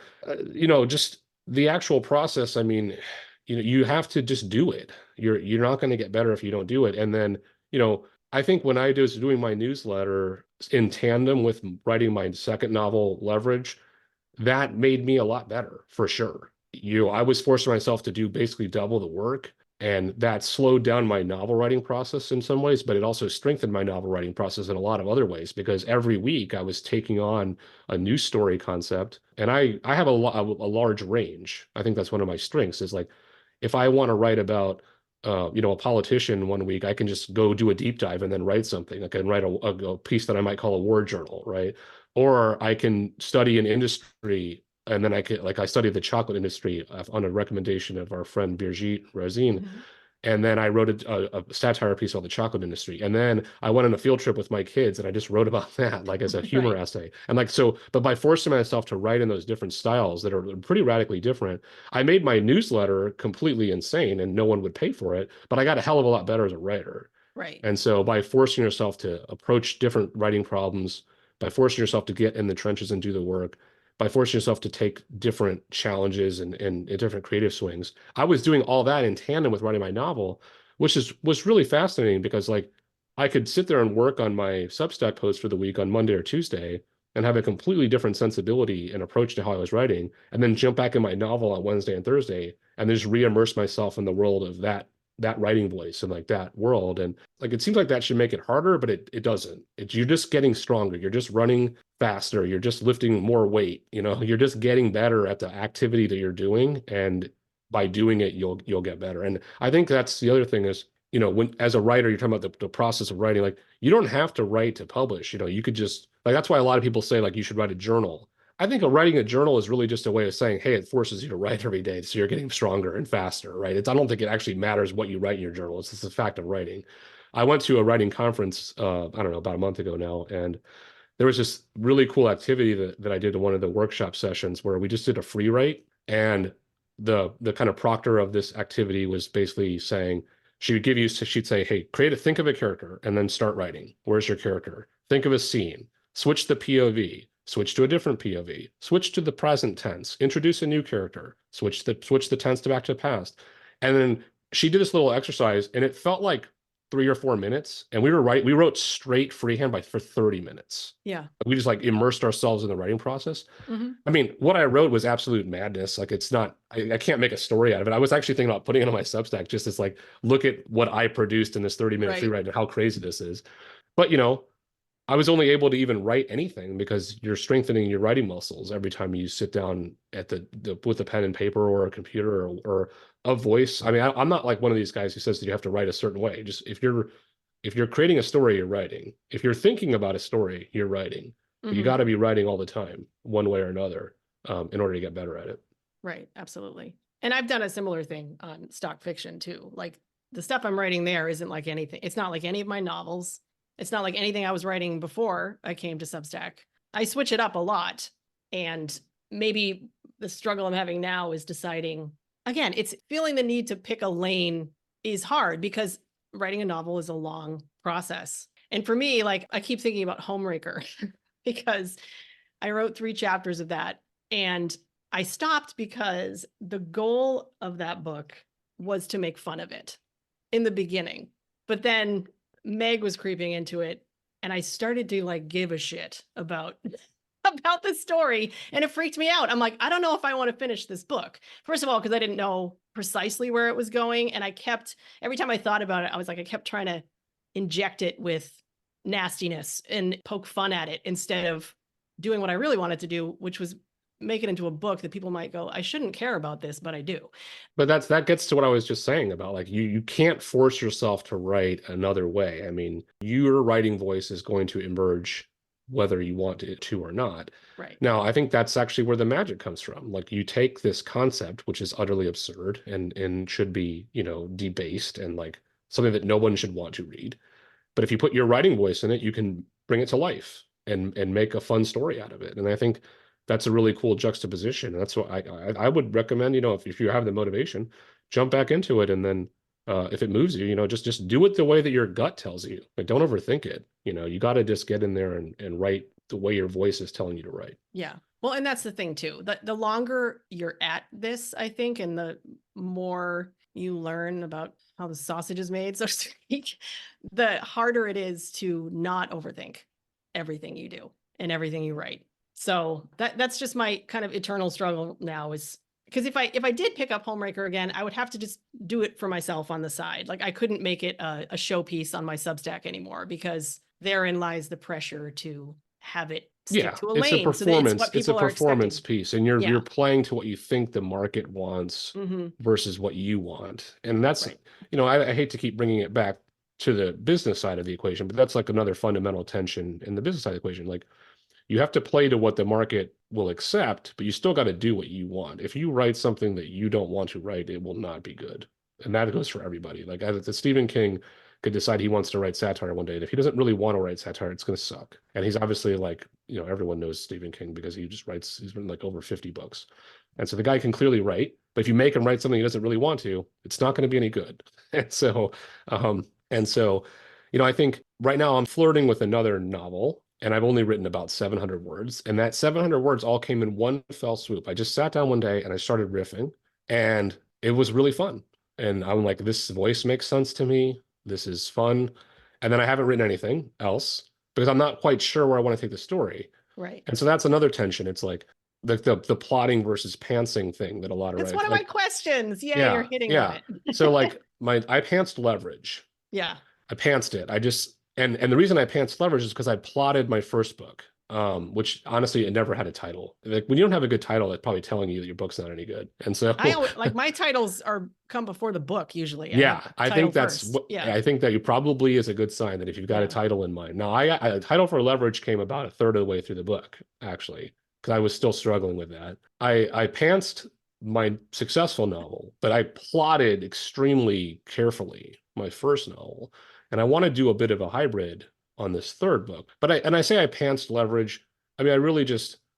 you know, just the actual process. I mean, you know, you have to just do it. You're not going to get better if you don't do it. And then, you know, I think when I was doing my newsletter in tandem with writing my second novel, Leverage, that made me a lot better for sure. You know, I was forcing myself to do basically double the work, and that slowed down my novel writing process in some ways, but it also strengthened my novel writing process in a lot of other ways, because every week I was taking on a new story concept, and I have a large range. I think that's one of my strengths is like, if I want to write about you know, a politician one week, I can just go do a deep dive and then write something. I can write a piece that I might call a war journal, right? Or I can study an industry, and then I could, like I studied the chocolate industry on a recommendation of our friend Birgit Rosine. And then I wrote a satire piece on the chocolate industry. And then I went on a field trip with my kids and I just wrote about that, like as a humor essay. And like, so, but by forcing myself to write in those different styles that are pretty radically different, I made my newsletter completely insane and no one would pay for it, but I got a hell of a lot better as a writer. Right. And so by forcing yourself to approach different writing problems, by forcing yourself to get in the trenches and do the work, by forcing yourself to take different challenges and different creative swings. I was doing all that in tandem with writing my novel, which was really fascinating because like I could sit there and work on my Substack post for the week on Monday or Tuesday and have a completely different sensibility and approach to how I was writing, and then jump back in my novel on Wednesday and Thursday and then just re-immerse myself in the world of that writing voice and like that world. And like it seems like that should make it harder, but it doesn't. You're just getting stronger. You're just running faster. You're just lifting more weight. You know, you're just getting better at the activity that you're doing. And by doing it, you'll get better. And I think that's the other thing is, you know, when as a writer, you're talking about the process of writing, like you don't have to write to publish. You know, you could just like that's why a lot of people say like you should write a journal. I think writing a journal is really just a way of saying, hey, it forces you to write every day. So you're getting stronger and faster, right? I don't think it actually matters what you write in your journal. It's just the fact of writing. I went to a writing conference, I don't know, about a month ago now. And there was this really cool activity that I did in one of the workshop sessions where we just did a free write. And the kind of proctor of this activity was basically saying, she'd say, hey, think of a character and then start writing. Where's your character? Think of a scene, switch the POV. Switch to a different POV, switch to the present tense, introduce a new character, switch the tense to back to the past. And then she did this little exercise and it felt like 3 or 4 minutes. And we wrote straight freehand for 30 minutes. Yeah. We just like immersed ourselves in the writing process. I mean, what I wrote was absolute madness. Like it's not, I can't make a story out of it. I was actually thinking about putting it on my Substack just as like, look at what I produced in this 30-minute free write and how crazy this is. But you know, I was only able to even write anything because you're strengthening your writing muscles every time you sit down at with a pen and paper or a computer or a voice. I mean, I'm not like one of these guys who says that you have to write a certain way. Just if you're creating a story, you're writing. If you're thinking about a story, you're writing. But you got to be writing all the time, one way or another, in order to get better at it. Right. Absolutely. And I've done a similar thing on stock fiction too. Like the stuff I'm writing there isn't like anything. It's not like any of my novels. It's not like anything I was writing before I came to Substack. I switch it up a lot. And maybe the struggle I'm having now is deciding, again, it's feeling the need to pick a lane is hard because writing a novel is a long process. And for me, like I keep thinking about Homewrecker because I wrote 3 chapters of that and I stopped because the goal of that book was to make fun of it in the beginning. But then Meg was creeping into it and I started to like give a shit about the story and it freaked me out. I'm like, I don't know if I want to finish this book. First of all, because I didn't know precisely where it was going. And I kept, every time I thought about it, I was like, I kept trying to inject it with nastiness and poke fun at it instead of doing what I really wanted to do, which was make it into a book that people might go, I shouldn't care about this, but I do. But that gets to what I was just saying about like you can't force yourself to write another way. I mean, your writing voice is going to emerge whether you want it to or not. Right. Now, I think that's actually where the magic comes from. Like you take this concept, which is utterly absurd and should be, debased and like something that no one should want to read. But if you put your writing voice in it, you can bring it to life and make a fun story out of it. And I think that's a really cool juxtaposition. And that's what I would recommend, if you have the motivation, jump back into it. And then if it moves you, just do it the way that your gut tells you. Like don't overthink it. You got to just get in there and write the way your voice is telling you to write. Yeah. Well, and that's the thing too. The longer you're at this, I think, and the more you learn about how the sausage is made, so to speak, the harder it is to not overthink everything you do and everything you write. So that's just my kind of eternal struggle now is because if I did pick up Homewrecker again, I would have to just do it for myself on the side. Like I couldn't make it a showpiece on my Substack anymore because therein lies the pressure to have it stick to a lane. It's a performance. So it's a performance piece, and you're Yeah. playing to what you think the market wants versus what you want. And that's, Right. I hate to keep bringing it back to the business side of the equation, but that's like another fundamental tension in the business side of the equation. Like you have to play to what the market will accept, but you still got to do what you want. If you write something that you don't want to write, it will not be good. And that goes for everybody. Like the Stephen King could decide he wants to write satire one day. And if he doesn't really want to write satire, it's going to suck. And he's obviously like, everyone knows Stephen King because he's written like over 50 books. And so the guy can clearly write, but if you make him write something he doesn't really want to, it's not going to be any good. And so, I think right now I'm flirting with another novel and I've only written about 700 words. And that 700 words all came in one fell swoop. I just sat down one day and I started riffing and it was really fun. And I'm like, this voice makes sense to me. This is fun. And then I haven't written anything else because I'm not quite sure where I want to take the story. Right. And so that's another tension. It's like the plotting versus pantsing thing that a lot of It's writers, one of my questions. Yeah, you're hitting on it. So like I pantsed Leverage. Yeah. I pantsed it. And the reason I pantsed Leverage is because I plotted my first book, which honestly it never had a title. Like when you don't have a good title, that's probably telling you that your book's not any good. And so I always, like my titles come before the book usually. I think that's I think that you probably is a good sign that if you've got a title in mind. Now a title for Leverage came about a third of the way through the book, actually, because I was still struggling with that. I pantsed my successful novel, but I plotted extremely carefully my first novel. And I want to do a bit of a hybrid on this third book. But I say I pantsed Leverage. I mean,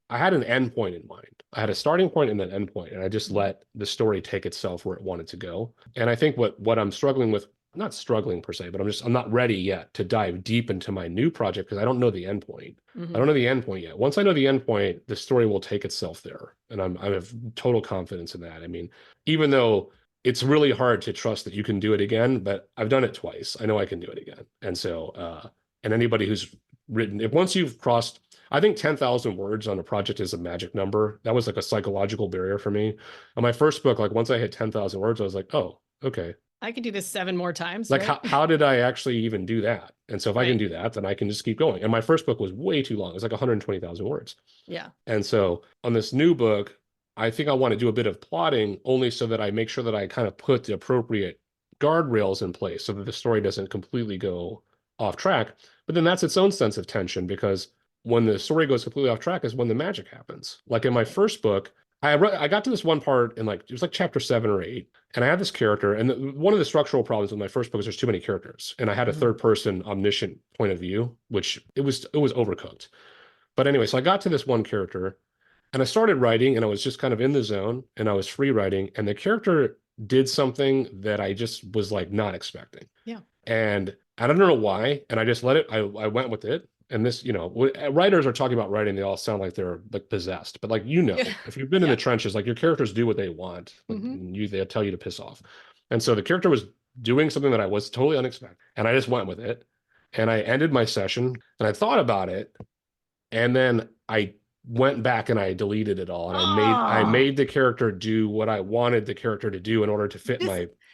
I had an end point in mind. I had a starting point and an end point, and I just let the story take itself where it wanted to go. And I think what I'm struggling with, not struggling per se, but I'm not ready yet to dive deep into my new project because I don't know the end point. I don't know the end point yet. Once I know the end point, the story will take itself there. And I have total confidence in that. I mean, even though it's really hard to trust that you can do it again, but I've done it twice. I know I can do it again. And so, and anybody who's written, once you've crossed, I think 10,000 words on a project is a magic number. That was like a psychological barrier for me. On my first book, like once I hit 10,000 words, I was like, oh, okay. I could do this 7 more times. Like right? how did I actually even do that? And so if I can do that, then I can just keep going. And my first book was way too long. It was like 120,000 words. Yeah. And so on this new book, I think I want to do a bit of plotting only so that I make sure that I kind of put the appropriate guardrails in place so that the story doesn't completely go off track. But then that's its own sense of tension because when the story goes completely off track is when the magic happens. Like in my first book, I got to this one part in it was like chapter 7 or 8, and I had this character. And one of the structural problems with my first book is there's too many characters, and I had a third person omniscient point of view, which it was overcooked. But anyway, so I got to this one character. And I started writing and I was just kind of in the zone and I was free writing. And the character did something that I just was like not expecting. Yeah. And I don't know why. And I just let it, I went with it. And this, writers are talking about writing, they all sound like they're like possessed. But like, Yeah. if you've been in Yeah. the trenches, like your characters do what they want. Like, Mhm. they'll tell you to piss off. And so the character was doing something that I was totally unexpected. And I just went with it. And I ended my session and I thought about it. And then I went back and I deleted it all. And I Oh, made the character do what I wanted the character to do in order to fit this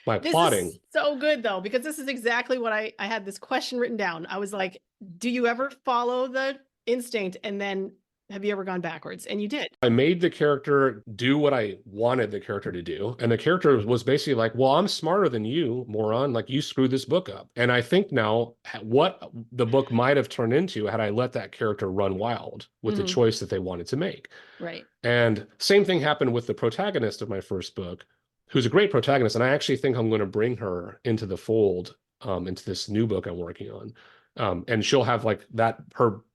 my this plotting. is so good though, because this is exactly what I had this question written down. I was like, do you ever follow the instinct and then have you ever gone backwards? And you did. I made the character do what I wanted the character to do. And the character was basically like, well, I'm smarter than you, moron. Like, you screwed this book up. And I think now what the book might have turned into had I let that character run wild with the Mhm. choice that they wanted to make. Right. And same thing happened with the protagonist of my first book, who's a great protagonist. And I actually think I'm going to bring her into the fold, into this new book I'm working on. And she'll have like that,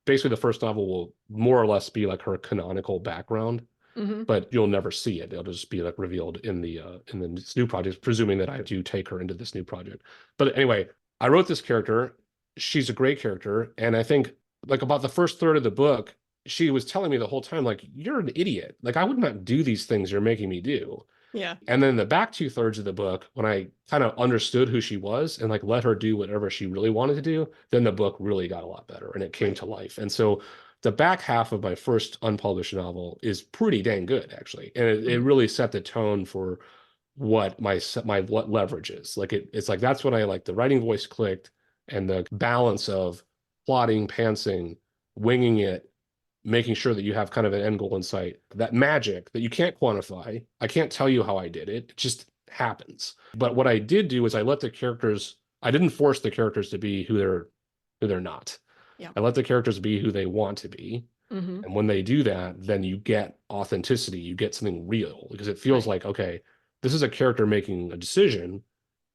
basically the first novel will more or less be like her canonical background, Mhm. but you'll never see it. It'll just be like revealed in this new project, presuming that I do take her into this new project. But anyway, I wrote this character. She's a great character. And I think like about the first third of the book, she was telling me the whole time, like, you're an idiot. Like, I would not do these things you're making me do. Yeah. And then the back 2/3 of the book, when I kind of understood who she was and like let her do whatever she really wanted to do, then the book really got a lot better and it came Right. to life. And so the back half of my first unpublished novel is pretty dang good, actually. And it Mhm. really set the tone for what what leverage is. Like it's like that's when I like the writing voice clicked and the balance of plotting, pantsing, winging it, making sure that you have kind of an end goal in sight. That magic that you can't quantify. I can't tell you how I did it. It just happens. But what I did do is I didn't force the characters to be who they're not. Yeah. I let the characters be who they want to be. Mhm. And when they do that, then you get authenticity, you get something real because it feels Right. like, okay, this is a character making a decision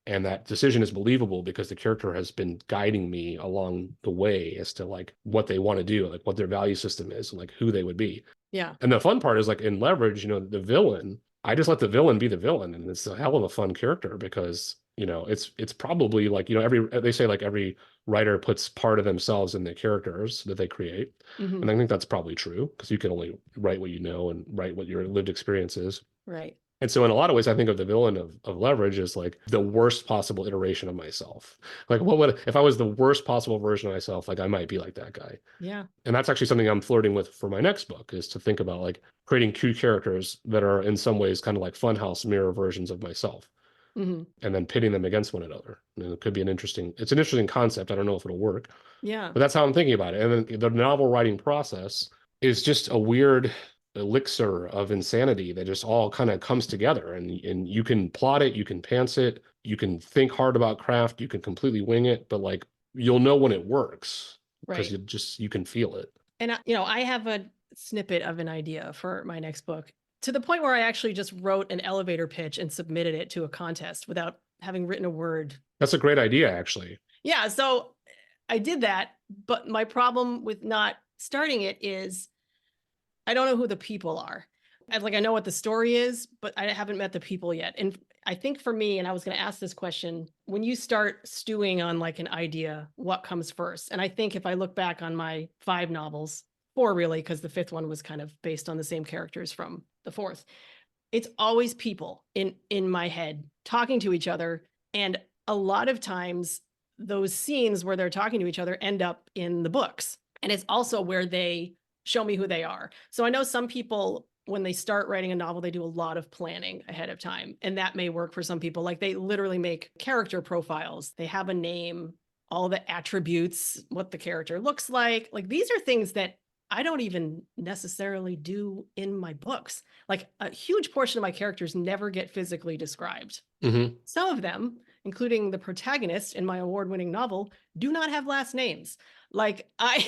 and that decision is believable because the character has been guiding me along the way as to like what they want to do, like what their value system is and like who they would be. Yeah. And the fun part is like in Leverage, the villain, I just let the villain be the villain and it's a hell of a fun character because it's probably like they say like every writer puts part of themselves in the characters that they create. Mhm. And I think that's probably true because you can only write what you know and write what your lived experience is. Right. And so in a lot of ways, I think of the villain of Leverage as like the worst possible iteration of myself. Like if I was the worst possible version of myself, like I might be like that guy. Yeah. And that's actually something I'm flirting with for my next book is to think about like creating two characters that are in some ways kind of like funhouse mirror versions of myself Mhm. and then pitting them against one another. And it could be it's an interesting concept. I don't know if it'll work, Yeah. but that's how I'm thinking about it. And then the novel writing process is just a weird elixir of insanity that just all kind of comes together and you can plot it, you can pants it, you can think hard about craft, you can completely wing it, but like you'll know when it works because Right. you can feel it. And I have a snippet of an idea for my next book to the point where I actually just wrote an elevator pitch and submitted it to a contest without having written a word. That's a great idea, actually. Yeah. So I did that. But my problem with not starting it is I don't know who the people are. I know what the story is, but I haven't met the people yet. And I think for me, and I was going to ask this question, when you start stewing on like an idea, what comes first? And I think if I look back on my 5 novels, 4 really, because the 5th one was kind of based on the same characters from the 4th, it's always people in my head talking to each other. And a lot of times those scenes where they're talking to each other end up in the books. And it's also where they show me who they are. So I know some people, when they start writing a novel, they do a lot of planning ahead of time. And that may work for some people. Like they literally make character profiles. They have a name, all the attributes, what the character looks like. Like these are things that I don't even necessarily do in my books. Like a huge portion of my characters never get physically described. Mm-hmm. Some of them, including the protagonist in my award-winning novel, do not have last names. Like I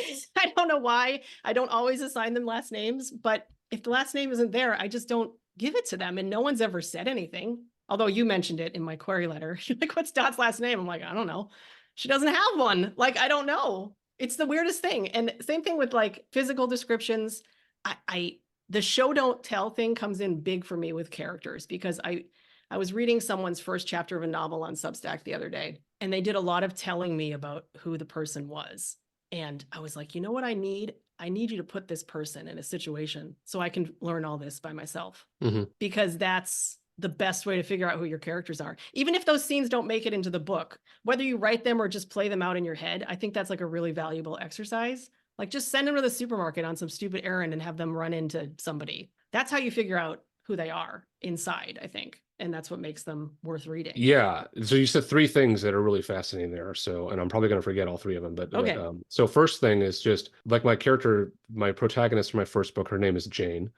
don't know why I don't always assign them last names, but if the last name isn't there, I just don't give it to them. And no one's ever said anything. Although you mentioned it in my query letter. You're like, what's Dot's last name? I'm like, I don't know. She doesn't have one. Like, I don't know. It's the weirdest thing. And same thing with like physical descriptions. I the show don't tell thing comes in big for me with characters, because I was reading someone's first chapter of a novel on Substack the other day, and they did a lot of telling me about who the person was. And I was like, you know what I need? I need you to put this person in a situation so I can learn all this by myself, because that's the best way to figure out who your characters are. Even if those scenes don't make it into the book, whether you write them or just play them out in your head, I think that's like a really valuable exercise. Like, just send them to the supermarket on some stupid errand and have them run into somebody. That's how you figure out who they are inside, I think. And that's what makes them worth reading. Yeah. So you said three things that are really fascinating there. So, and I'm probably going to forget all three of them, Okay. So first thing is just like my character, my protagonist for my first book, her name is Jane.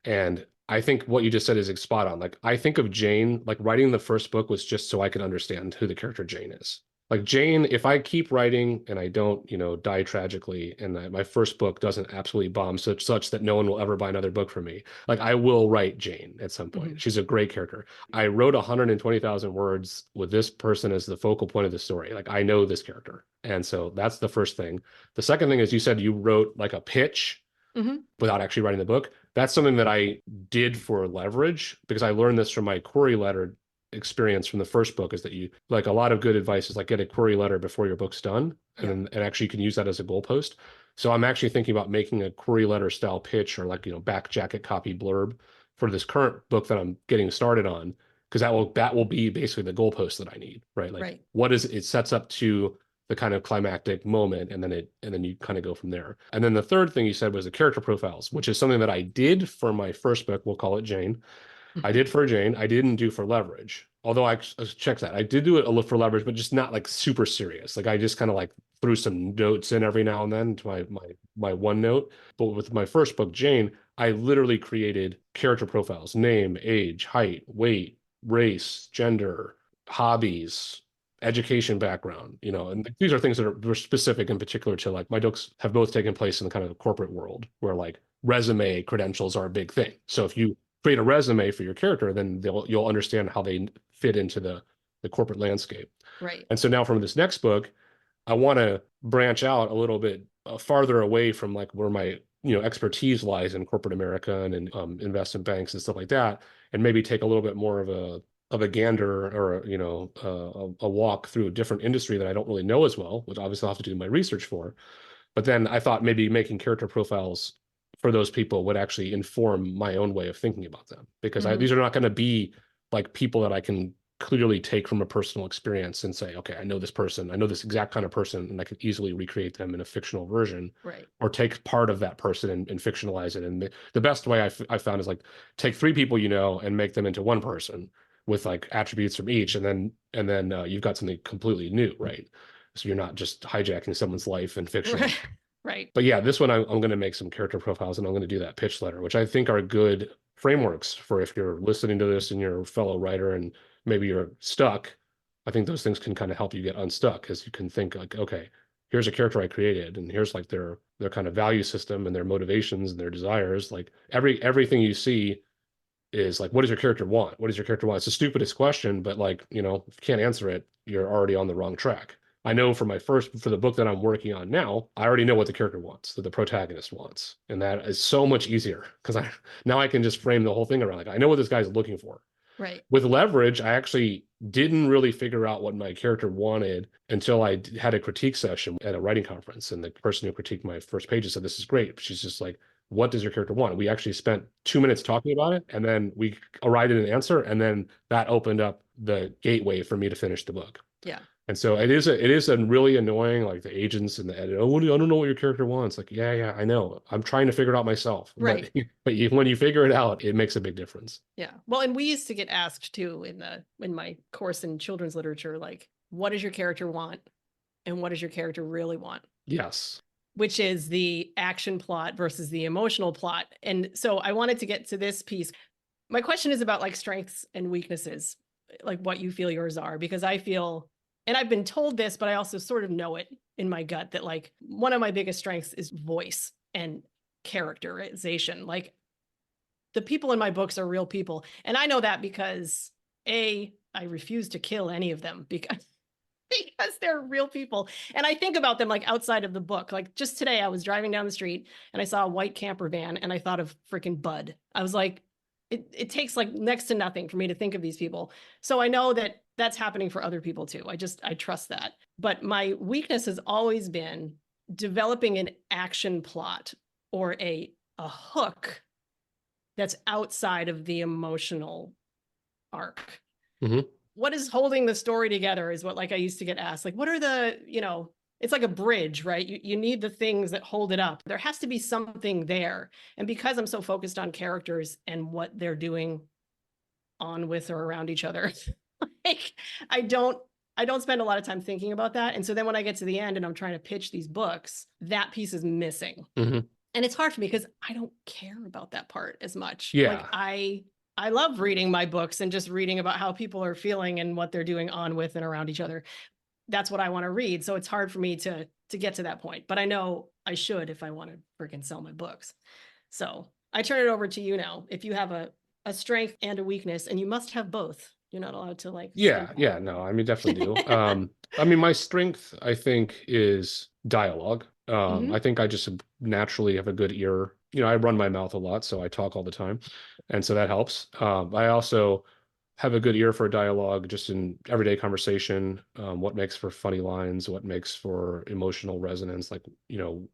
And I think what you just said is spot on. Like, I think of Jane, like writing the first book was just so I could understand who the character Jane is. Like Jane, if I keep writing and I don't, die tragically, and my first book doesn't absolutely bomb such that no one will ever buy another book from me, like I will write Jane at some point. She's a great character. I wrote 120,000 words with this person as the focal point of the story. Like, I know this character. And so that's the first thing. The second thing is, you said you wrote like a pitch without actually writing the book. That's something that I did for leverage, because I learned this from my query letter experience from the first book, is that you, like, a lot of good advice is like, get a query letter before your book's done, and actually you can use that as a goalpost. So I'm actually thinking about making a query letter style pitch, or like, back jacket copy blurb for this current book that I'm getting started on, because that will be basically the goalpost that I need, right? Like, what is it sets up to the kind of climactic moment, and then you kind of go from there. And then the third thing you said was the character profiles, which is something that I did for my first book. We'll call it Jane. I did for Jane. I didn't do for leverage, although I checked that. I did do it a little for leverage, but just not like super serious. Like, I just kind of like threw some notes in every now and then to my OneNote. But with my first book, Jane, I literally created character profiles: name, age, height, weight, race, gender, hobbies, education background, and these are things that are specific in particular to, like, my books have both taken place in the kind of the corporate world, where like resume credentials are a big thing. So if you create a resume for your character, then you'll understand how they fit into the corporate landscape. Right. And so now from this next book, I want to branch out a little bit farther away from like where my expertise lies in corporate America and in investment banks and stuff like that, and maybe take a little bit more of a gander, or a walk through a different industry that I don't really know as well, which obviously I'll have to do my research for. But then I thought maybe making character profiles for those people would actually inform my own way of thinking about them, because these are not going to be like people that I can clearly take from a personal experience and say, okay, I know this person, I know this exact kind of person, and I could easily recreate them in a fictional version, or take part of that person and fictionalize it. And the best way I found is like, take three people and make them into one person with like attributes from each, and then you've got something completely new, right? So you're not just hijacking someone's life in fiction. Right. But yeah, this one I'm going to make some character profiles, and I'm going to do that pitch letter, which I think are good frameworks for if you're listening to this and you're a fellow writer and maybe you're stuck. I think those things can kind of help you get unstuck, because you can think like, okay, here's a character I created, and here's like their kind of value system and their motivations and their desires. Like everything you see is like, what does your character want? What does your character want? It's the stupidest question, but like, if you can't answer it, you're already on the wrong track. I know for the book that I'm working on now, I already know what the character wants, that the protagonist wants. And that is so much easier, because now I can just frame the whole thing around, like, I know what this guy's looking for. Right. With leverage, I actually didn't really figure out what my character wanted until I had a critique session at a writing conference. And the person who critiqued my first pages said, this is great. She's just like, what does your character want? We actually spent 2 minutes talking about it, and then we arrived at an answer. And then that opened up the gateway for me to finish the book. Yeah. And so it is a really annoying, like the agents and the edit. Oh, I don't know what your character wants. Like, yeah, I know. I'm trying to figure it out myself. Right. But when you figure it out, it makes a big difference. Yeah. Well, and we used to get asked too in my course in children's literature, like, what does your character want, and what does your character really want? Yes. Which is the action plot versus the emotional plot. And so I wanted to get to this piece. My question is about like strengths and weaknesses, like what you feel yours are, because I feel, and I've been told this, but I also sort of know it in my gut, that like one of my biggest strengths is voice and characterization. Like, the people in my books are real people. And I know that because I refuse to kill any of them, because because they're real people. And I think about them like outside of the book. Like just today, I was driving down the street and I saw a white camper van and I thought of freaking Bud. I was like, it takes like next to nothing for me to think of these people. So I know that that's happening for other people too. I trust that. But my weakness has always been developing an action plot or a hook that's outside of the emotional arc. Mm-hmm. What is holding the story together is what, like, I used to get asked, like, what are the, it's like a bridge, right? You need the things that hold it up. There has to be something there. And because I'm so focused on characters and what they're doing on, with, or around each other, like I don't spend a lot of time thinking about that. And so then when I get to the end and I'm trying to pitch these books, that piece is missing. Mm-hmm. And it's hard for me because I don't care about that part as much. Yeah. Like I love reading my books and just reading about how people are feeling and what they're doing on, with, and around each other. That's what I want to read. So it's hard for me to get to that point, but I know I should if I want to freaking sell my books. So I turn it over to you now. If you have a strength and a weakness, and you must have both. You're not allowed to like. Yeah. No, I mean, definitely do. I mean, my strength, I think, is dialogue. I think I just naturally have a good ear. I run my mouth a lot, so I talk all the time. And so that helps. I also have a good ear for dialogue just in everyday conversation, what makes for funny lines, what makes for emotional resonance, like,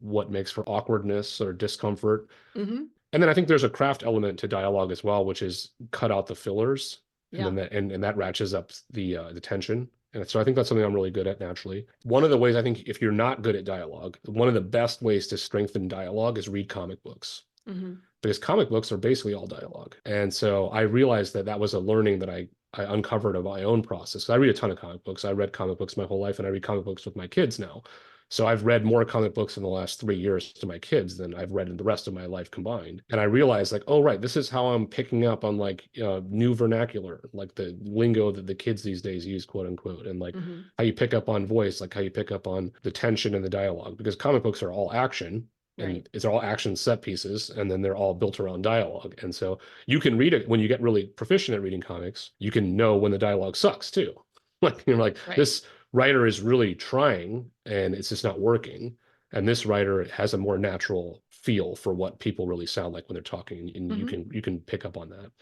what makes for awkwardness or discomfort. Mm-hmm. And then I think there's a craft element to dialogue as well, which is cut out the fillers. Yeah. And then and that ratchets up the tension. And so I think that's something I'm really good at naturally. One of the ways I think if you're not good at dialogue, one of the best ways to strengthen dialogue is read comic books. Mm-hmm. Because comic books are basically all dialogue. And so I realized that was a learning that I uncovered of my own process. I read a ton of comic books. I read comic books my whole life, and I read comic books with my kids now. So I've read more comic books in the last 3 years to my kids than I've read in the rest of my life combined. And I realized, like, oh, right, this is how I'm picking up on like new vernacular, like the lingo that the kids these days use, quote unquote, and like how you pick up on voice, like how you pick up on the tension in the dialogue, because comic books are all action. And it's all action set pieces, and then they're all built around dialogue. And so you can read it when you get really proficient at reading comics. You can know when the dialogue sucks too. Like you're like, this writer is really trying, and it's just not working. And this writer has a more natural feel for what people really sound like when they're talking, and you can pick up on that.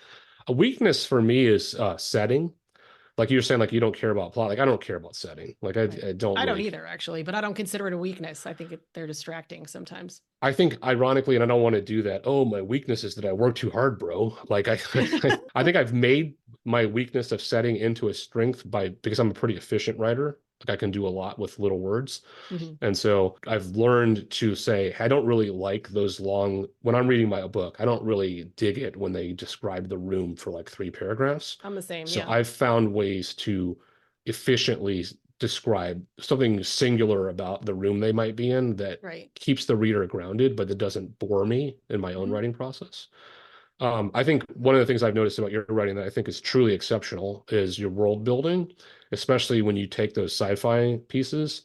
A weakness for me is setting. Like you were saying, like you don't care about plot. Like I don't care about setting. Like I don't. I don't either, actually, but I don't consider it a weakness. I think they're distracting sometimes. I think, ironically, and I don't want to do that. Oh, my weakness is that I work too hard, bro. Like I think I've made my weakness of setting into a strength because I'm a pretty efficient writer. Like I can do a lot with little words. And so I've learned to say, I don't really like those long, when I'm reading my book, I don't really dig it when they describe the room for like 3 paragraphs. I'm the same. So I've found ways to efficiently describe something singular about the room they might be in that keeps the reader grounded, but that doesn't bore me in my own writing process. I think one of the things I've noticed about your writing that I think is truly exceptional is your world building, especially when you take those sci-fi pieces,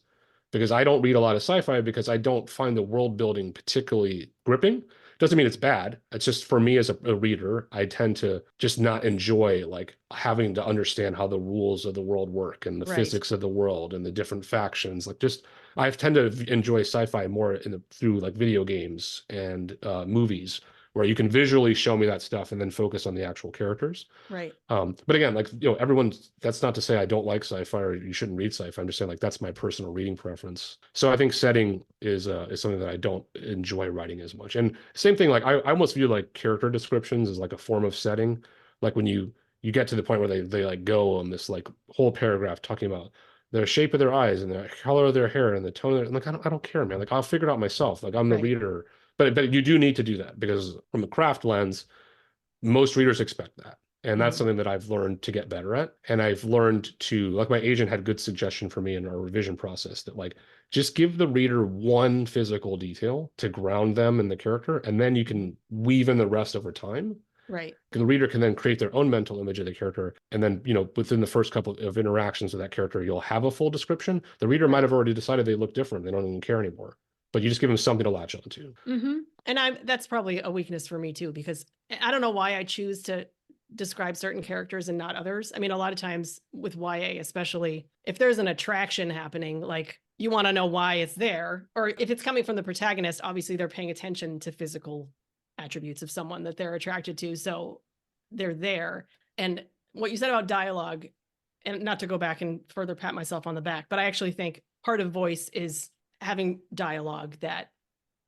because I don't read a lot of sci-fi because I don't find the world building particularly gripping. Doesn't mean it's bad. It's just for me as a reader, I tend to just not enjoy like having to understand how the rules of the world work and the physics of the world and the different factions. Like just I tend to enjoy sci-fi more through like video games and movies, where you can visually show me that stuff and then focus on the actual characters. But again, like, that's not to say I don't like sci-fi or you shouldn't read sci-fi. I'm just saying like, that's my personal reading preference. So I think setting is something that I don't enjoy writing as much. And same thing, like I almost view like character descriptions as like a form of setting. Like when you get to the point where they like go on this like whole paragraph talking about the shape of their eyes and the color of their hair and the tone of their, like, I don't care, man. Like I'll figure it out myself. Like I'm the reader. But you do need to do that because from a craft lens, most readers expect that. And that's something that I've learned to get better at. And I've learned to, like my agent had good suggestion for me in our revision process that like, just give the reader one physical detail to ground them in the character. And then you can weave in the rest over time. The reader can then create their own mental image of the character. And then, within the first couple of interactions with that character, you'll have a full description. The reader might have already decided they look different. They don't even care anymore. But you just give them something to latch onto. And that's probably a weakness for me too, because I don't know why I choose to describe certain characters and not others. I mean, a lot of times with YA, especially if there's an attraction happening, like you want to know why it's there, or if it's coming from the protagonist, obviously they're paying attention to physical attributes of someone that they're attracted to. So they're there. And what you said about dialogue, and not to go back and further pat myself on the back, but I actually think part of voice is having dialogue that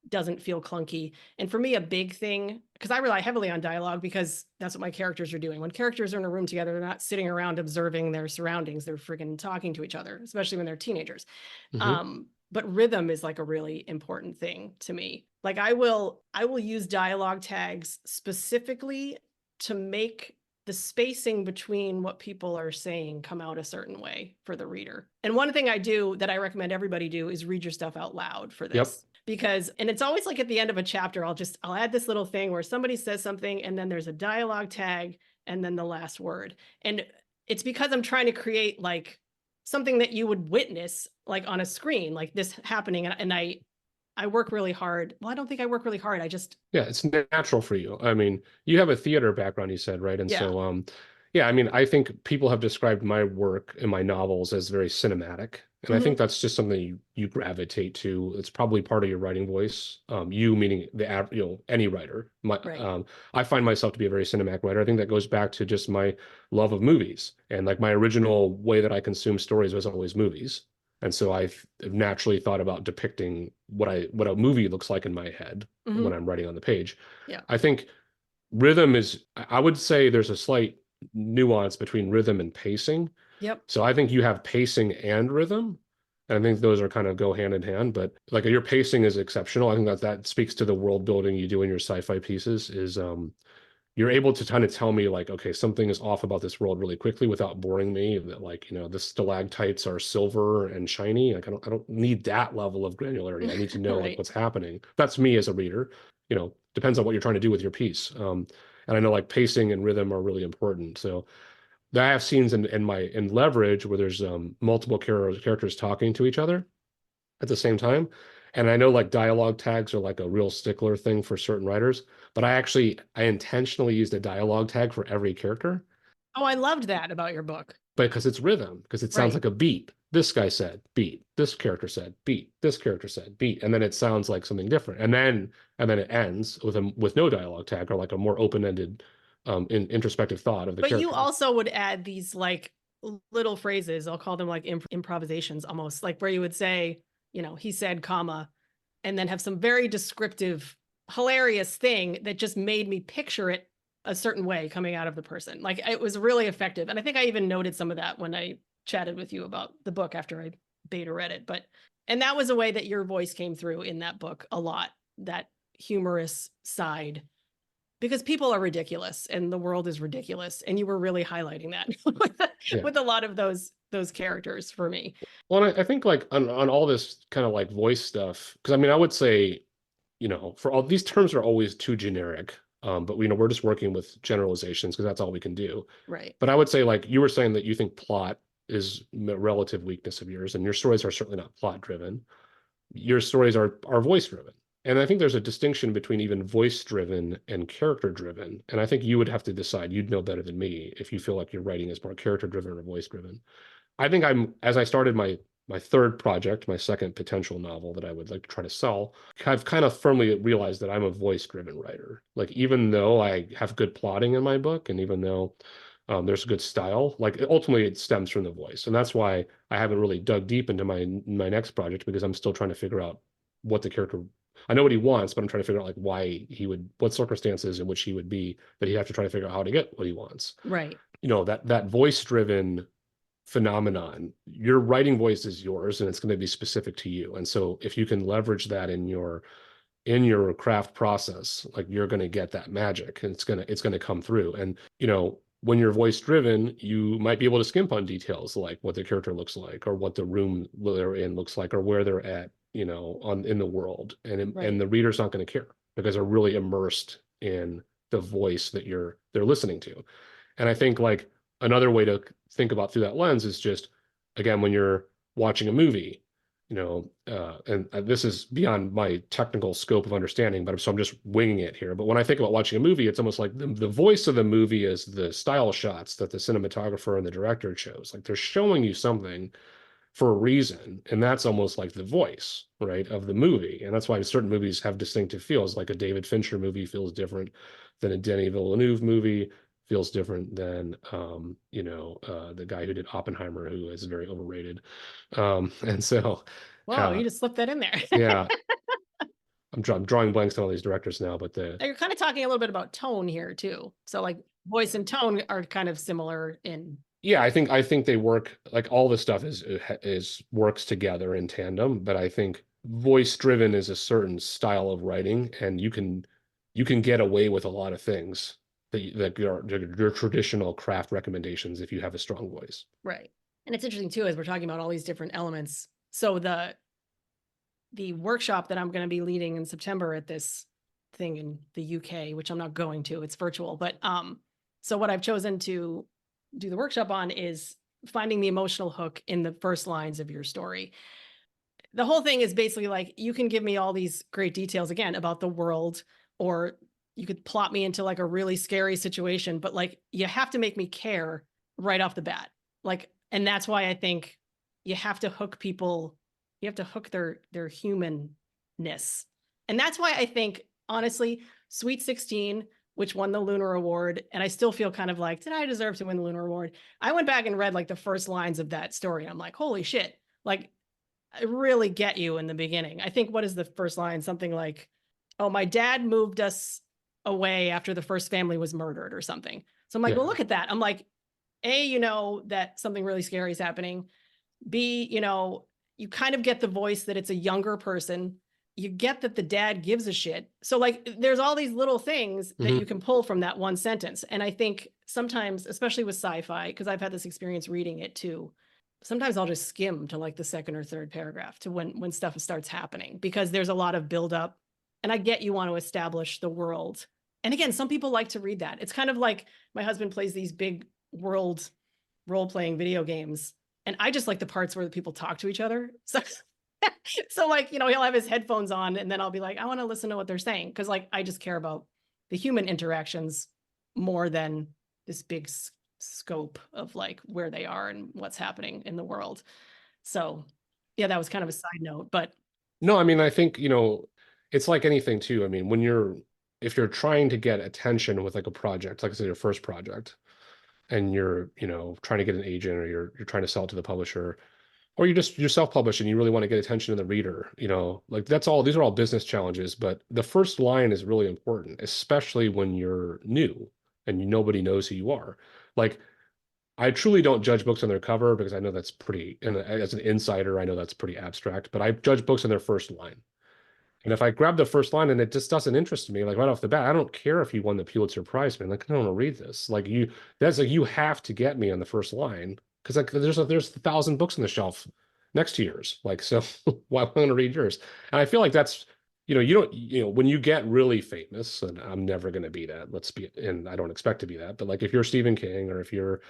doesn't feel clunky. And for me, a big thing, because I rely heavily on dialogue because that's what my characters are doing. When characters are in a room together, they're not sitting around observing their surroundings. They're friggin' talking to each other, especially when they're teenagers. But rhythm is like a really important thing to me. Like I will use dialogue tags specifically to make the spacing between what people are saying come out a certain way for the reader. And one thing I do that I recommend everybody do is read your stuff out loud for this. Yep. Because, and it's always like at the end of a chapter, I'll add this little thing where somebody says something and then there's a dialogue tag and then the last word. And it's because I'm trying to create like something that you would witness like on a screen, like this happening. And I work really hard. Well, I don't think I work really hard. Yeah, it's natural for you. I mean, you have a theater background, you said, right? And Yeah. so, yeah, I mean, I think people have described my work in my novels as very cinematic. And I think that's just something you gravitate to. It's probably part of your writing voice. You meaning any writer. Right. I find myself to be a very cinematic writer. I think that goes back to just my love of movies. And like my original way that I consume stories was always movies. And so I've naturally thought about depicting what a movie looks like in my head when I'm writing on the page. Yeah. I think rhythm is, I would say there's a slight nuance between rhythm and pacing. Yep. So I think you have pacing and rhythm. And I think those are kind of go hand in hand, but like your pacing is exceptional. I think that speaks to the world building you do in your sci-fi pieces is you're able to kind of tell me like, okay, something is off about this world really quickly without boring me. That like, the stalactites are silver and shiny. Like I don't need that level of granularity. I need to know Right. like what's happening. That's me as a reader. Depends on what you're trying to do with your piece. And I know like pacing and rhythm are really important. So I have scenes in Leverage where there's multiple characters talking to each other at the same time. And I know like dialogue tags are like a real stickler thing for certain writers, but I intentionally used a dialogue tag for every character. Oh, I loved that about your book. Because it's rhythm, because it sounds like a beat. This guy said beat, this character said beat, this character said beat, and then it sounds like something different. And then it ends with no dialogue tag or like a more open-ended introspective thought of the character. But you also would add these like little phrases, I'll call them like improvisations almost, like where you would say, he said, comma, and then have some very descriptive, hilarious thing that just made me picture it a certain way coming out of the person. Like it was really effective. And I think I even noted some of that when I chatted with you about the book after I beta read it. And that was a way that your voice came through in that book a lot, that humorous side. Because people are ridiculous and the world is ridiculous. And you were really highlighting that with a lot of those characters for me. Well, I think like on all this kind of like voice stuff, because I mean, I would say, for all these terms are always too generic. But we're just working with generalizations because that's all we can do. Right. But I would say like you were saying that you think plot is a relative weakness of yours, and your stories are certainly not plot driven. Your stories are voice driven. And I think there's a distinction between even voice driven and character driven. And I think you would have to decide, you'd know better than me if you feel like your writing is more character driven or voice driven. I think as I started my third project, my second potential novel that I would like to try to sell, I've kind of firmly realized that I'm a voice driven writer. Like even though I have good plotting in my book and even though there's a good style, like ultimately it stems from the voice. And that's why I haven't really dug deep into my next project, because I'm still trying to figure out what the character, I know what he wants, but I'm trying to figure out like what circumstances in which he would be that he'd have to try to figure out how to get what he wants. Right. That voice driven phenomenon, your writing voice is yours and it's going to be specific to you. And so if you can leverage that in your craft process, like you're going to get that magic and it's going to come through. And when you're voice driven, you might be able to skimp on details like what the character looks like or what the room they're in looks like or where they're at, in the world. And the reader's not going to care because they're really immersed in the voice that they're listening to. And I think like another way to think about through that lens is just, again, when you're watching a movie, and this is beyond my technical scope of understanding, but so I'm just winging it here. But when I think about watching a movie, it's almost like the voice of the movie is the style shots that the cinematographer and the director chose. Like they're showing you something for a reason, and that's almost like the voice, right, of the movie. And that's why certain movies have distinctive feels. Like a David Fincher movie feels different than a Denis Villeneuve movie, feels different than the guy who did Oppenheimer, who is very overrated. And so Whoa, you just slipped that in there. yeah, I'm drawing blanks on all these directors now, but You're kind of talking a little bit about tone here too. So like voice and tone are kind of similar in. yeah, I think they work, like all this stuff is works together in tandem, but I think voice driven is a certain style of writing, and you can get away with a lot of things that your traditional craft recommendations if you have a strong voice. Right. And it's interesting too, as we're talking about all these different elements. So the workshop that I'm going to be leading in September at this thing in the UK, which I'm not going to, it's virtual, but so what I've chosen to do the workshop on is finding the emotional hook in the first lines of your story. The whole thing is basically like, you can give me all these great details again about the world, or you could plot me into like a really scary situation, but like you have to make me care right off the bat. Like, and that's why I think you have to hook people, you have to hook their humanness. And that's why I think, honestly, Sweet 16, which won the Lunar Award, and I still feel kind of like, did I deserve to win the Lunar Award? I went back and read like the first lines of that story. And I'm like, holy shit. Like, I really get you in the beginning. I think, what is the first line? Something like, oh, my dad moved us away after the first family was murdered or something. So I'm like, well, look at that. I'm like, A, you know that something really scary is happening. B, you kind of get the voice that it's a younger person. You get that the dad gives a shit. So like, there's all these little things that you can pull from that one sentence. And I think sometimes, especially with sci-fi, because I've had this experience reading it too, sometimes I'll just skim to like the second or third paragraph to when stuff starts happening, because there's a lot of buildup. And I get you want to establish the world. And again, some people like to read that. It's kind of like my husband plays these big world role-playing video games, and I just like the parts where the people talk to each other. So like, he'll have his headphones on, and then I'll be like, I want to listen to what they're saying. Cause like, I just care about the human interactions more than this big scope of like where they are and what's happening in the world. So yeah, that was kind of a side note, but. No, I mean, I think, it's like anything too. I mean, if you're trying to get attention with like a project, like I said, your first project, and you're, trying to get an agent, or you're trying to sell it to the publisher, or you're self-published and you really want to get attention of the reader, like these are all business challenges, but the first line is really important, especially when you're new and nobody knows who you are. Like, I truly don't judge books on their cover, because I know that's pretty, and as an insider, I know that's pretty abstract, but I judge books on their first line. And if I grab the first line and it just doesn't interest me, like right off the bat, I don't care if you won the Pulitzer Prize, man. Like, I don't want to read this. Like that's like, you have to get me on the first line, because like there's 1,000 books on the shelf next to yours. Like, so why am I going to read yours? And I feel like that's, when you get really famous, and I'm never going to be that, and I don't expect to be that, but like if you're Stephen King, or if you're,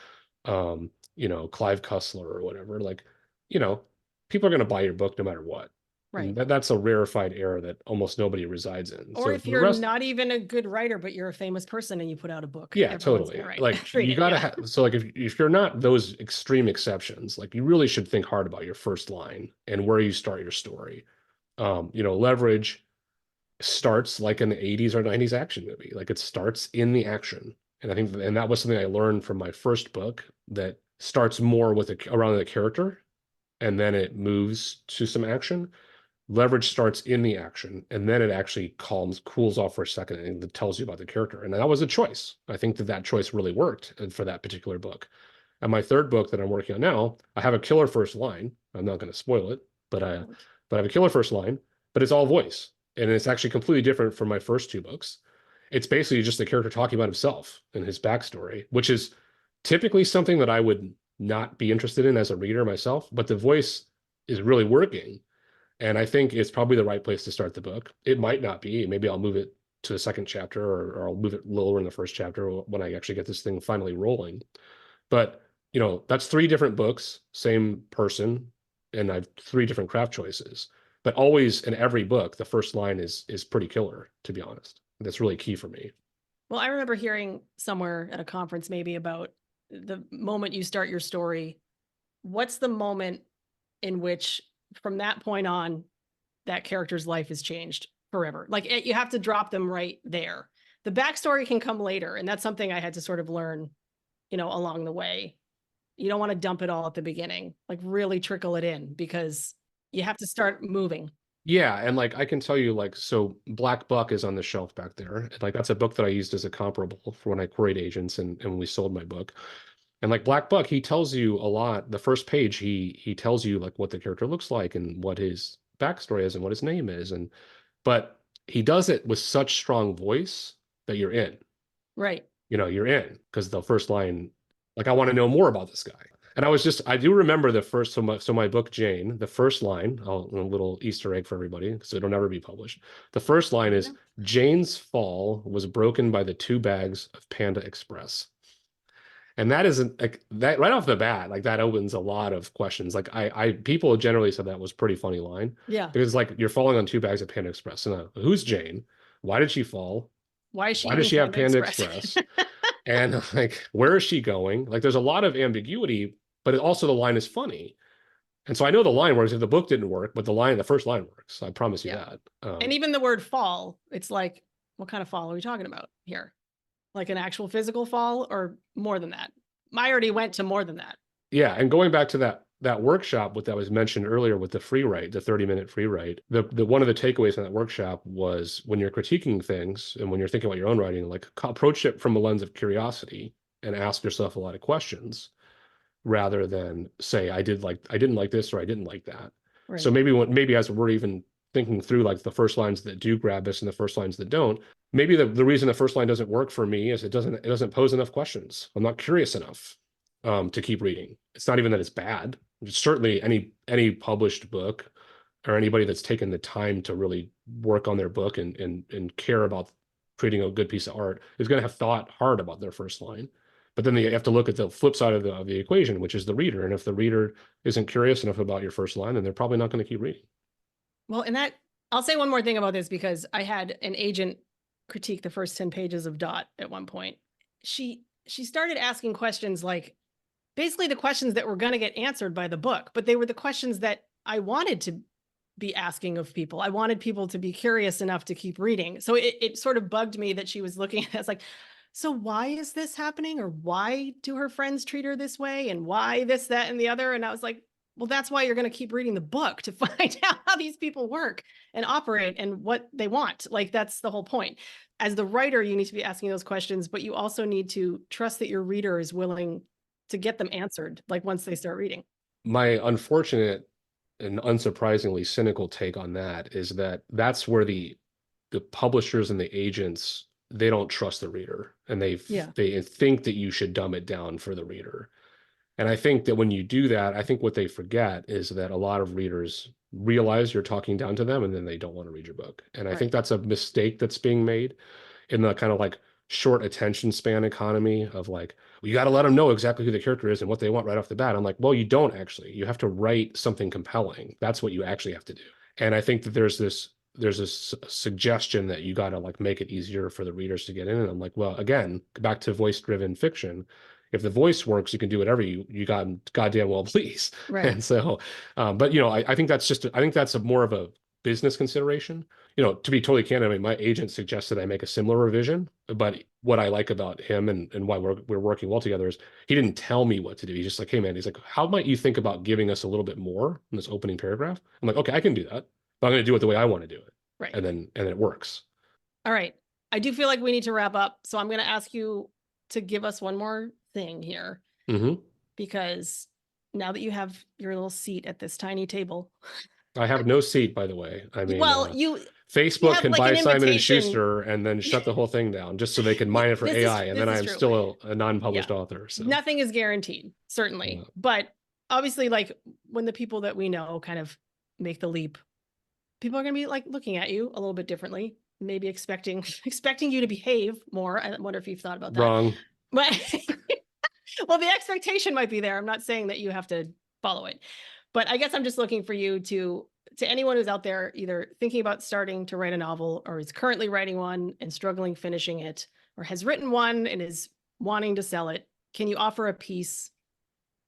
Clive Cussler or whatever, like, people are going to buy your book no matter what. Right. That's a rarefied era that almost nobody resides in. Or so if you're not even a good writer, but you're a famous person and you put out a book. Yeah, totally. Like you gotta have, so like if you're not those extreme exceptions, like you really should think hard about your first line and where you start your story. Leverage starts like an 80s or 90s action movie. Like it starts in the action. And I think, and that was something I learned from my first book, that starts more with around the character, and then it moves to some action. Leverage starts in the action, and then it actually cools off for a second, and it tells you about the character. And that was a choice. I think that choice really worked for that particular book. And my third book that I'm working on now, I have a killer first line. I'm not going to spoil it, but I have a killer first line, but it's all voice. And it's actually completely different from my first two books. It's basically just the character talking about himself and his backstory, which is typically something that I would not be interested in as a reader myself, but the voice is really working. And I think it's probably the right place to start the book. It might not be. Maybe I'll move it to the second chapter, or I'll move it lower in the first chapter when I actually get this thing finally rolling. But, that's 3 different books, same person, and I have 3 different craft choices. But always in every book, the first line is pretty killer, to be honest. That's really key for me. Well, I remember hearing somewhere at a conference maybe about the moment you start your story. What's the moment in which, from that point on, that character's life is changed forever? Like you have to drop them right there. The backstory can come later, and that's something I had to sort of learn, along the way. You don't want to dump it all at the beginning, like really trickle it in, because you have to start moving. Yeah, and like I can tell you, like, so Black Buck is on the shelf back there. Like that's a book that I used as a comparable for when I queried agents and when we sold my book. And like Black Buck, he tells you a lot. The first page, he tells you like what the character looks like and what his backstory is and what his name is. But he does it with such strong voice that you're in. Right. You're in because the first line, like, I want to know more about this guy. And I do remember the first, so my book, Jane, the first line, a little Easter egg for everybody, because it'll never be published. The first line is, Jane's fall was broken by the 2 bags of Panda Express. And that isn't like that right off the bat, like that opens a lot of questions. Like people generally said that was a pretty funny line. Yeah. Because like you're falling on 2 bags of Panda Express. So now, who's Jane? Why did she fall? Why is she? Why does she have Panda Express? And like, where is she going? Like, there's a lot of ambiguity, but also the line is funny. And so I know the line works. If the book didn't work, but the first line works. I promise you that. And even the word fall, it's like, what kind of fall are we talking about here? Like an actual physical fall or more than that? I already went to more than that. Yeah. And going back to that workshop, what that was mentioned earlier with the free write, the 30-minute free write, the one of the takeaways from that workshop was when you're critiquing things and when you're thinking about your own writing, like approach it from a lens of curiosity and ask yourself a lot of questions rather than say, I didn't like this or I didn't like that. Right. So maybe as we're even thinking through like the first lines that do grab us and the first lines that don't, maybe the reason the first line doesn't work for me is it doesn't pose enough questions. I'm not curious enough to keep reading. It's not even that it's bad. Certainly any published book or anybody that's taken the time to really work on their book and care about creating a good piece of art is going to have thought hard about their first line. But then you have to look at the flip side of the equation, which is the reader. And if the reader isn't curious enough about your first line, then they're probably not going to keep reading. Well, and I'll say one more thing about this, because I had an agent critique the first 10 pages of Dot at one point. She started asking questions like basically the questions that were going to get answered by the book, but they were the questions that I wanted to be asking of people. I wanted people to be curious enough to keep reading. So it sort of bugged me that she was looking at us like, so why is this happening? Or why do her friends treat her this way? And why this, that, and the other? And I was like, well, that's why you're going to keep reading the book, to find out how these people work and operate and what they want. Like, that's the whole point. As the writer, you need to be asking those questions, but you also need to trust that your reader is willing to get them answered, like once they start reading. My unfortunate and unsurprisingly cynical take on that is that that's where the publishers and the agents, they don't trust the reader, and they think that you should dumb it down for the reader. And I think that when you do that, I think what they forget is that a lot of readers realize you're talking down to them and then they don't want to read your book. And I think that's a mistake that's being made in the kind of like short attention span economy of like, well, you got to let them know exactly who the character is and what they want right off the bat. I'm like, well, you don't actually. You have to write something compelling. That's what you actually have to do. And I think that there's this suggestion that you got to like make it easier for the readers to get in. And I'm like, well, again, back to voice-driven fiction. If the voice works, you can do whatever you goddamn well please. Right. And so, but I think that's more of a business consideration. To be totally candid, I mean, my agent suggested I make a similar revision, but what I like about him and why we're working well together is he didn't tell me what to do. He's just like, hey man, he's like, how might you think about giving us a little bit more in this opening paragraph? I'm like, okay, I can do that, but I'm going to do it the way I want to do it. Right. And then it works. All right. I do feel like we need to wrap up. So I'm going to ask you to give us one more thing here, because now that you have your little seat at this tiny table. I have no seat, by the way. I mean, well, Facebook can buy Simon and Schuster and then shut the whole thing down just so they can mine it for AI, and then I'm still a non-published author. So nothing is guaranteed, certainly. But obviously, like when the people that we know kind of make the leap, people are going to be like looking at you a little bit differently, maybe expecting you to behave more. I wonder if you've thought about that. Wrong. But well, the expectation might be there. I'm not saying that you have to follow it, But I guess I'm just looking for you to anyone who's out there either thinking about starting to write a novel or is currently writing one and struggling finishing it, or has written one and is wanting to sell it. Can you offer a piece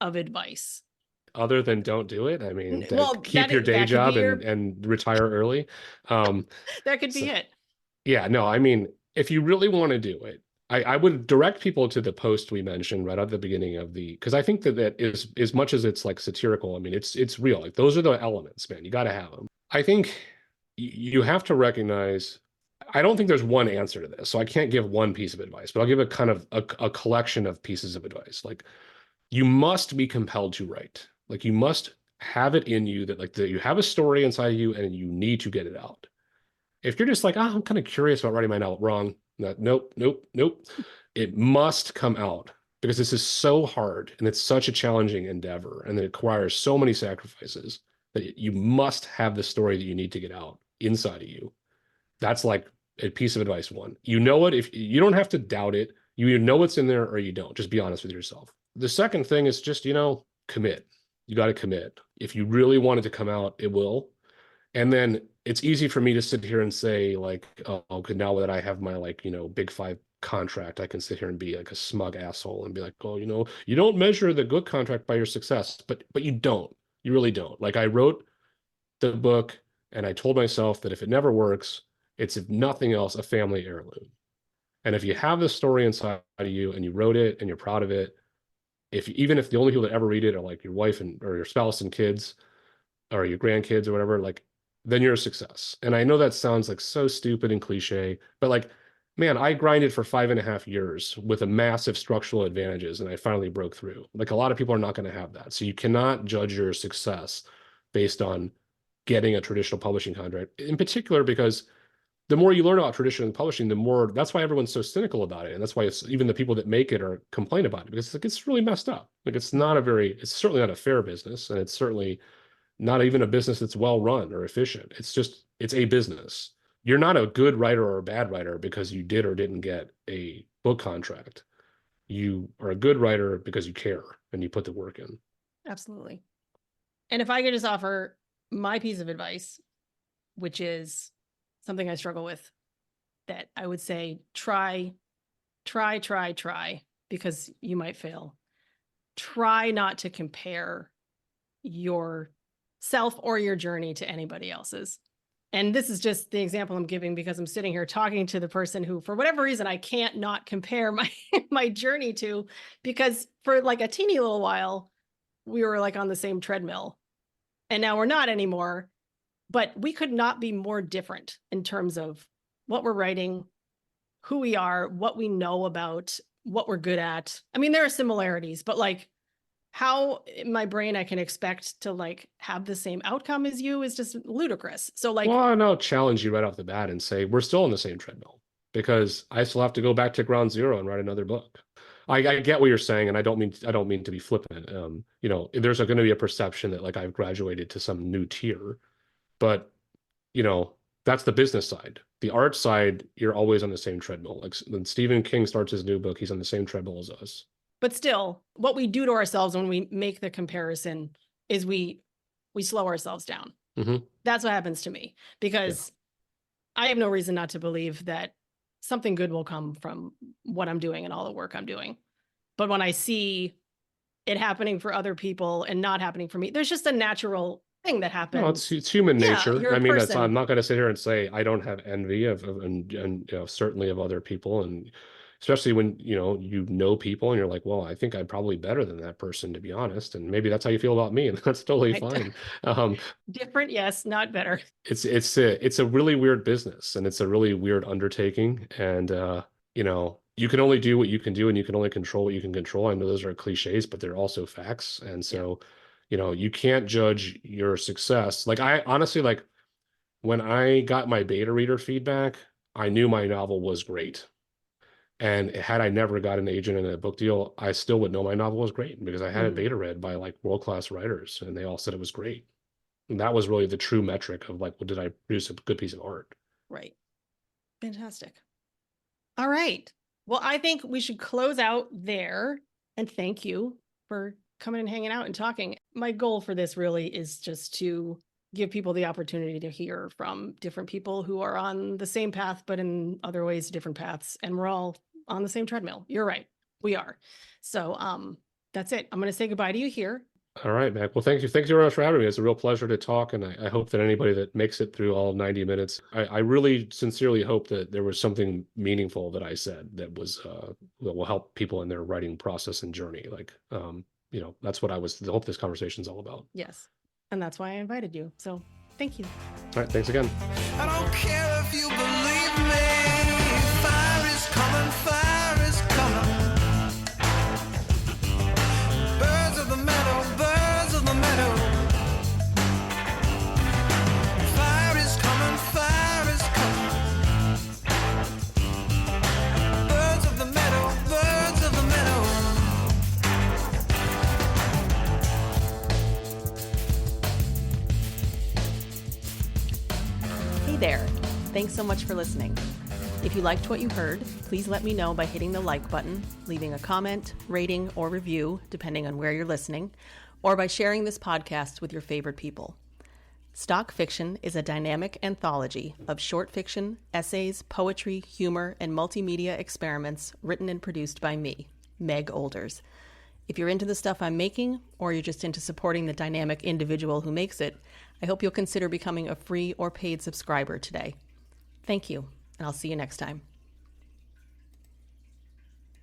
of advice? Other than don't do it. I mean, Well, keep your day that could be job your, and retire early. that could So, be it. yeah, no, I mean, if you really want to do it, I would direct people to the post we mentioned right at the beginning of because I think that is, as much as it's like satirical, I mean, it's real. Like those are the elements, man. You got to have them. I think you have to recognize, I don't think there's one answer to this, so I can't give one piece of advice, but I'll give a kind of a collection of pieces of advice. Like you must be compelled to write. Like you must have it in you that that you have a story inside you and you need to get it out. If you're just like, oh, I'm kind of curious about writing mine out, wrong. Nope, nope, nope. It must come out because this is so hard and it's such a challenging endeavor and it requires so many sacrifices that you must have the story that you need to get out inside of you. That's like a piece of advice one. You know it. If you don't have to doubt it, you either know what's in there or you don't. Just be honest with yourself. The second thing is just, commit. You got to commit. If you really want it to come out, it will. And then it's easy for me to sit here and say, like, oh, okay, now that I have my, like, Big Five contract, I can sit here and be like a smug asshole and be like, oh, you don't measure the good contract by your success, but you don't. You really don't. Like I wrote the book and I told myself that if it never works, it's, if nothing else, a family heirloom. And if you have this story inside of you and you wrote it and you're proud of it, even if the only people that ever read it are like your wife or your spouse and kids or your grandkids or whatever, like then you're a success. And I know that sounds like so stupid and cliche, but like, man, I grinded for 5.5 years with a massive structural advantages and I finally broke through. Like a lot of people are not going to have that. So you cannot judge your success based on getting a traditional publishing contract, in particular because the more you learn about traditional publishing, the more, that's why everyone's so cynical about it. And that's why it's even the people that make it are complain about it because it's like, it's really messed up. Like it's certainly not a fair business. And it's certainly not even a business that's well run or efficient. It's a business. You're not a good writer or a bad writer because you did or didn't get a book contract. You are a good writer because you care and you put the work in. Absolutely. And if I could just offer my piece of advice, which is something I struggle with, that I would say, try, because you might fail. Try not to compare your self or your journey to anybody else's. And this is just the example I'm giving because I'm sitting here talking to the person who, for whatever reason, I can't not compare my journey to, because for like a teeny little while, we were like on the same treadmill and now we're not anymore. But we could not be more different in terms of what we're writing, who we are, what we know about, what we're good at. I mean, there are similarities, but like how in my brain I can expect to like have the same outcome as you is just ludicrous. So like, well, I'll challenge you right off the bat and say we're still on the same treadmill because I still have to go back to ground zero and write another book. I get what you're saying, and I don't mean to be flippant. There's going to be a perception that like I've graduated to some new tier. But, that's the business side. The art side, you're always on the same treadmill. Like when Stephen King starts his new book, he's on the same treadmill as us. but still, what we do to ourselves when we make the comparison is we slow ourselves down. Mm-hmm. That's what happens to me because I have no reason not to believe that something good will come from what I'm doing and all the work I'm doing. But when I see it happening for other people and not happening for me, there's just a natural thing that happens. No, it's human nature. You're a I mean, person. I'm not going to sit here and say I don't have envy and certainly of other people, and especially when you know people and you're like, well, I think I'm probably better than that person, to be honest, and maybe that's how you feel about me, and that's totally fine. Different, yes, not better. It's a really weird business, and it's a really weird undertaking, and you can only do what you can do, and you can only control what you can control. I know those are cliches, but they're also facts, and so. You can't judge your success. Like I honestly, like when I got my beta reader feedback, I knew my novel was great. And had I never got an agent and a book deal, I still would know my novel was great because I had it beta read by like world-class writers and they all said it was great. And that was really the true metric of like, well, did I produce a good piece of art? Right. Fantastic. All right. Well, I think we should close out there and thank you for coming and hanging out and talking. My goal for this really is just to give people the opportunity to hear from different people who are on the same path, but in other ways, different paths. And we're all on the same treadmill. You're right. We are. So that's it. I'm going to say goodbye to you here. All right, Mac. Well, thank you. Thank you very much for having me. It's a real pleasure to talk. And I hope that anybody that makes it through all 90 minutes, I really sincerely hope that there was something meaningful that I said that was that will help people in their writing process and journey. Like, that's what I hope this conversation's all about. Yes. And that's why I invited you. So thank you. All right. Thanks again. I don't care if you believe me. Fire is coming, fire is coming. Birds of the meadow, birds of the meadow. Fire is coming, fire is coming. Birds of the meadow, birds of the meadow. Hey there. Thanks so much for listening. If you liked what you heard, please let me know by hitting the like button, leaving a comment, rating, or review, depending on where you're listening, or by sharing this podcast with your favorite people. Stock Fiction is a dynamic anthology of short fiction, essays, poetry, humor, and multimedia experiments written and produced by me, Meg Olders. If you're into the stuff I'm making, or you're just into supporting the dynamic individual who makes it, I hope you'll consider becoming a free or paid subscriber today. Thank you, and I'll see you next time.